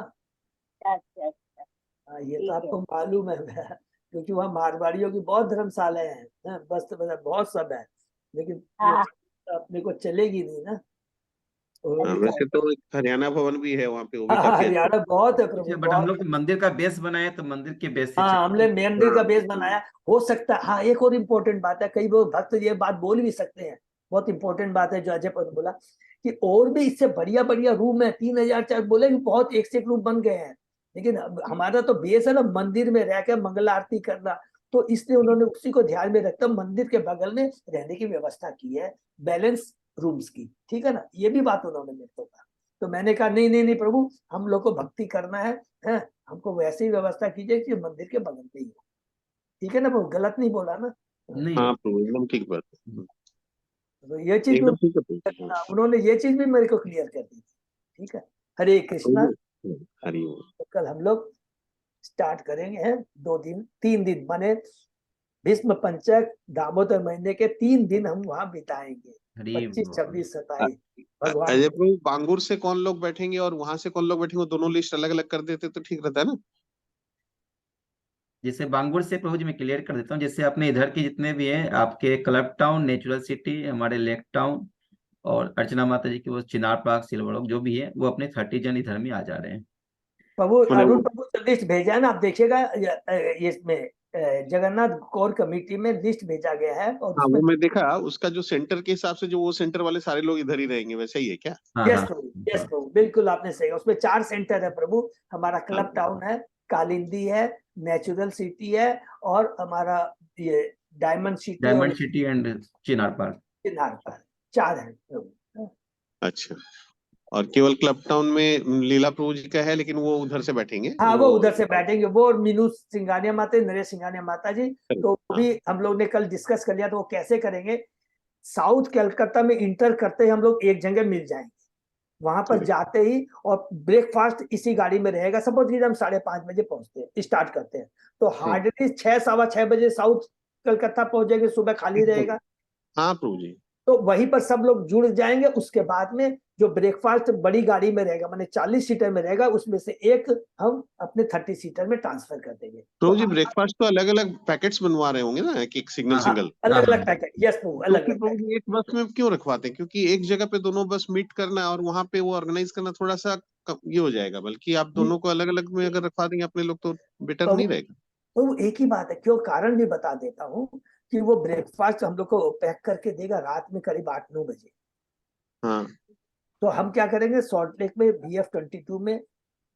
अच्छा अच्छा, हाँ, ये तो ठीक है। आपको मालूम है क्योंकि वहाँ मारवाड़ियों की बहुत धर्मशालाएं हैं, बस बहुत सब है, लेकिन वो हाँ अपने को चलेगी नहीं ना। वो हाँ भी वैसे काम। तो एक हरियाणा भवन भी है वहाँ पे, वो भी हाँ काफी अच्छा हरियाणा बहुत है ठीक है, प्रभु, बट हम बहुत। लोग तो मंदिर का बेस बनाए तो मंदिर के बेस से हाँ हमने चलेंगे। मंदिर है। का हाँ बेस बनाया, हो सकता है। हाँ एक और इम्पोर्टेंट बात है, कई लोग भक्त ये बात बोल भी सकते हैं, बहुत इंपॉर्टेंट बात है जो अजय पद बोला, कि और भी इससे बढ़िया बढ़िया रूम है। 3,000 चार बोले कि बहुत एक से एक रूम बन गए हैं, लेकिन हमारा तो बेस है ना मंदिर में रह के मंगल आरती करना। तो इसलिए उन्होंने उसी को ध्यान में रखकर मंदिर के बगल में रहने की व्यवस्था की है, बैलेंस रूम्स की। ठीक है ना, ये भी बात उन्होंने मेरे को कहा। तो मैंने कहा नहीं नहीं नहीं प्रभु, हम लोग को भक्ति करना है, हमको वैसे ही व्यवस्था कीजिए कि मंदिर के बगल पे ही हो। ठीक है ना प्रभु, गलत नहीं बोला ना। नहीं हाँ हो। प्रभु एकदम ठीक बात है। तो ये चीज एकदम ठीक है प्रभु। हाँ, उन्होंने ये चीज भी मेरे को क्लियर कर दी थी। ठीक है, हरे कृष्णा। हरि ओम। तो कल हम लोग स्टार्ट करेंगे हैं 3 दिन माने भीष्म पंचक दामोदर महीने के 3 दिन हम वहां बिताएंगे, हरि 25, बोल। 26, 27 भगवान। अजय प्रभु, बांगुर से कौन लोग बैठेंगे और वहां से कौन लोग बैठेंगे, वो दोनों लिस्ट अलग अलग कर देते तो ठीक रहता है ना। जैसे बांगुर से प्रभु जी मैं क्लियर कर देता हूँ, जैसे अपने इधर के जितने भी हैं आपके क्लब टाउन, नेचुरल सिटी, हमारे लेक टाउन और अर्चना माता जी की वो चिनार पार्क, सिल्वर जो भी है, वो अपने 30 जन इधर में आ जा रहे हैं। प्रभु मैंने अरुण वो- प्रभु तो लिस्ट भेजा है ना, आप देखिएगा इसमें जगन्नाथ कोर कमेटी में लिस्ट भेजा गया है और हाँ, उसमें वो मैं देखा, उसका जो सेंटर के हिसाब से जो वो सेंटर वाले सारे लोग इधर ही रहेंगे, वैसा ही है क्या। हाँ यस हाँ प्रभु, यस प्रभु, बिल्कुल आपने सही कहा। उसमें 4 सेंटर है प्रभु। हमारा क्लब हाँ, टाउन है, कालिंदी है, नेचुरल सिटी है और हमारा ये डायमंड सिटी और diamond city and Chinar park. चिन्हार पर 4 है प्रभु। अच्छा। और केवल क्लब टाउन में लीला प्रभु जी का है, लेकिन वो उधर से बैठेंगे हाँ वो उधर से बैठेंगे, वो और मीनू सिंघानिया माता, नरेश सिंघानिया माता जी। तो वो हाँ, भी हम लोग ने कल डिस्कस कर लिया, तो वो कैसे करेंगे, साउथ कलकत्ता में इंटर करते ही हम लोग एक जगह मिल जाएंगे, वहां पर ठीक। जाते ही और ब्रेकफास्ट इसी गाड़ी में रहेगा। सपोज कीजिए हम 5:30 बजे पहुंचते हैं, स्टार्ट करते हैं, तो हार्डली 6, 6:15 बजे साउथ कलकत्ता पहुंच जाएंगे, सुबह खाली रहेगा। हाँ प्रभु जी। तो वहीं पर सब लोग जुड़ जाएंगे। उसके बाद में जो ब्रेकफास्ट बड़ी गाड़ी में रहेगा, माने 40 सीटर में रहेगा, उसमें से एक हम अपने 30 सीटर में ट्रांसफर कर देंगे। तो प्रभु जी, ब्रेकफास्ट तो अलग अलग पैकेट्स बनवा रहे होंगे ना, एक एक सिंगल हाँ सिंगल। अलग हाँ अलग पैकेट, यस प्रभु, तो अलग फिर अलग प्रभु पैकेट। जी एक बस में क्यों रखवाते हैं, क्योंकि एक जगह पे दोनों बस मीट करना और वहां पे वो ऑर्गेनाइज करना थोड़ा सा ये हो जाएगा, बल्कि आप दोनों को अलग अलग में अगर रखवा देंगे अपने लोग तो बेटर प्रभु नहीं रहेगा। तो एक ही बात है, क्यों कारण भी बता देता हूँ कि वो ब्रेकफास्ट हम लोग को पैक करके देगा रात में करीब 8-9 बजे। हाँ तो हम क्या करेंगे, सॉल्ट लेक में BF-22 में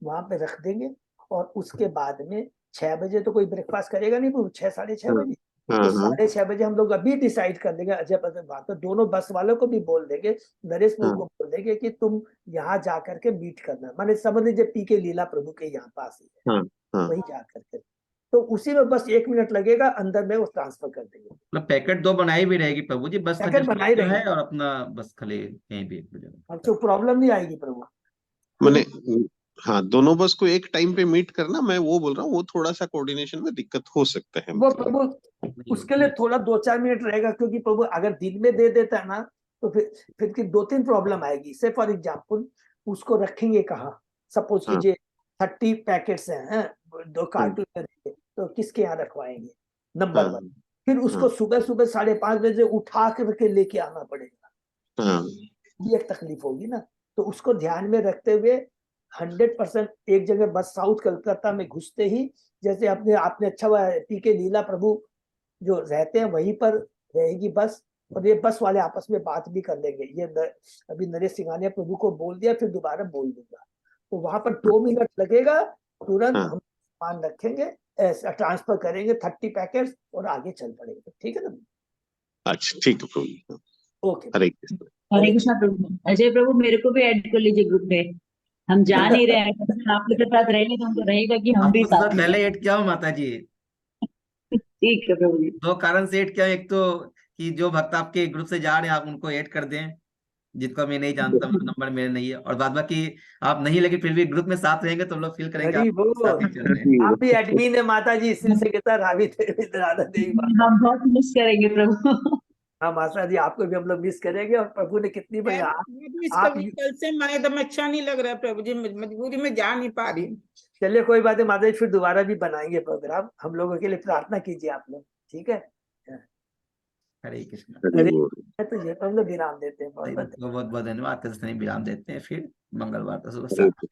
वहां पे रख देंगे और उसके बाद में 6 बजे तो कोई ब्रेकफास्ट करेगा नहीं, 6, 6:30 हाँ बजे। हाँ तो हाँ 6:30 बजे हम लोग अभी डिसाइड कर देंगे, अजय पद बात तो दोनों बस वालों को भी बोल देंगे, नरेश प्रभु हाँ को बोल देंगे कि तुम यहाँ जा करके मीट करना, माने समझ लीजिए पीके लीला प्रभु के यहाँ पास ही है, हाँ हाँ। वही जा करके। तो उसी में बस 1 मिनट लगेगा, अंदर में वो ट्रांसफर कर देंगे। मतलब पैकेट 2 बनाई भी रहेगी प्रभु जी, बस का पैकेट जस्ट बनाई जो है, रहेगी, और अपना बस खाली कहीं भी एक जगह। हमको प्रॉब्लम नहीं आएगी प्रभु। मैंने हाँ, दोनों बस को एक टाइम पे मीट करना, मैं वो बोल रहा हूँ, वो थोड़ा सा कोऑर्डिनेशन में दिक्कत हो सकता है वो मतलब। प्रभु उसके लिए थोड़ा 2-4 मिनट रहेगा, क्योंकि प्रभु अगर दिन में दे देता है ना, तो फिर की 2-3 प्रॉब्लम आएगी। से फॉर एग्जाम्पल उसको रखेंगे कहाँ, सपोज हाँ कीजिए 30 पैकेट्स हैं, 2 हाँ कार्टून में रहेंगे, तो किसके यहाँ रखवाएंगे, नंबर हाँ 1। फिर उसको हाँ सुबह सुबह 5:30 बजे उठा करके लेके आना पड़ेगा, हाँ ये एक तकलीफ होगी ना। तो उसको ध्यान में रखते हुए 100% एक जगह बस साउथ कलकत्ता में घुसते ही, जैसे आपने अच्छा पीके लीला प्रभु जो रहते हैं वहीं पर रहेगी बस, और ये बस वाले आपस में बात भी कर लेंगे। अभी नरेश सिंघानिया प्रभु को बोल दिया, फिर दोबारा बोल दूंगा। तो वहां पर 2 मिनट लगेगा, तुरंत हाँ। हम सामान रखेंगे, ट्रांसफर करेंगे 30 पैकेट्स और आगे चल पड़ेंगे। ठीक है ना, अच्छा ठीक है प्रभु जी। ओके। हरे कृष्ण। हरे कृष्णा प्रभु। अजय प्रभु मेरे को भी ऐड कर लीजिए ग्रुप में, हम जा नहीं रहे हैं, आप लोग के साथ रहेंगे तो हमको रहेगा कि हम भी आपको तो साथ में पहले हैं। ऐड किया हो माता जी। ठीक है प्रभु जी। 2 कारण से ऐड किया, एक तो कि जो भक्त आपके ग्रुप से जा रहे हैं आप उनको ऐड कर दें, जिनको मैं नहीं जानता, मतलब नंबर मेरे नहीं है, और बाद बाकी आप नहीं, लेकिन फिर भी ग्रुप में साथ रहेंगे तो लोग फील करेंगे आप हरी साथ बोल, ही चल रहे हैं। आप भी एडमिन है माता जी, इसी से कहता रावी राधा देवी माता। हम बहुत मिस करेंगे प्रभु। हाँ माता जी, आपको भी हम लोग मिस करेंगे, और प्रभु ने कितनी मैं बढ़िया मैं भी इस आप कभी कल से मैं एकदम अच्छा नहीं लग रहा है प्रभु जी, मजबूरी में जा नहीं पा रही हूँ। चलिए कोई बात नहीं माता जी, फिर दोबारा भी बनाएंगे प्रोग्राम, हम लोगों के लिए प्रार्थना कीजिए आप लोग, ठीक है। हरे कृष्ण। हरे अरे बोल। तो ये तो हम लोग विराम देते हैं, बहुत बहुत बहुत बहुत धन्यवाद। कृष्ण विराम देते हैं, फिर मंगलवार का सुबह हरे 7।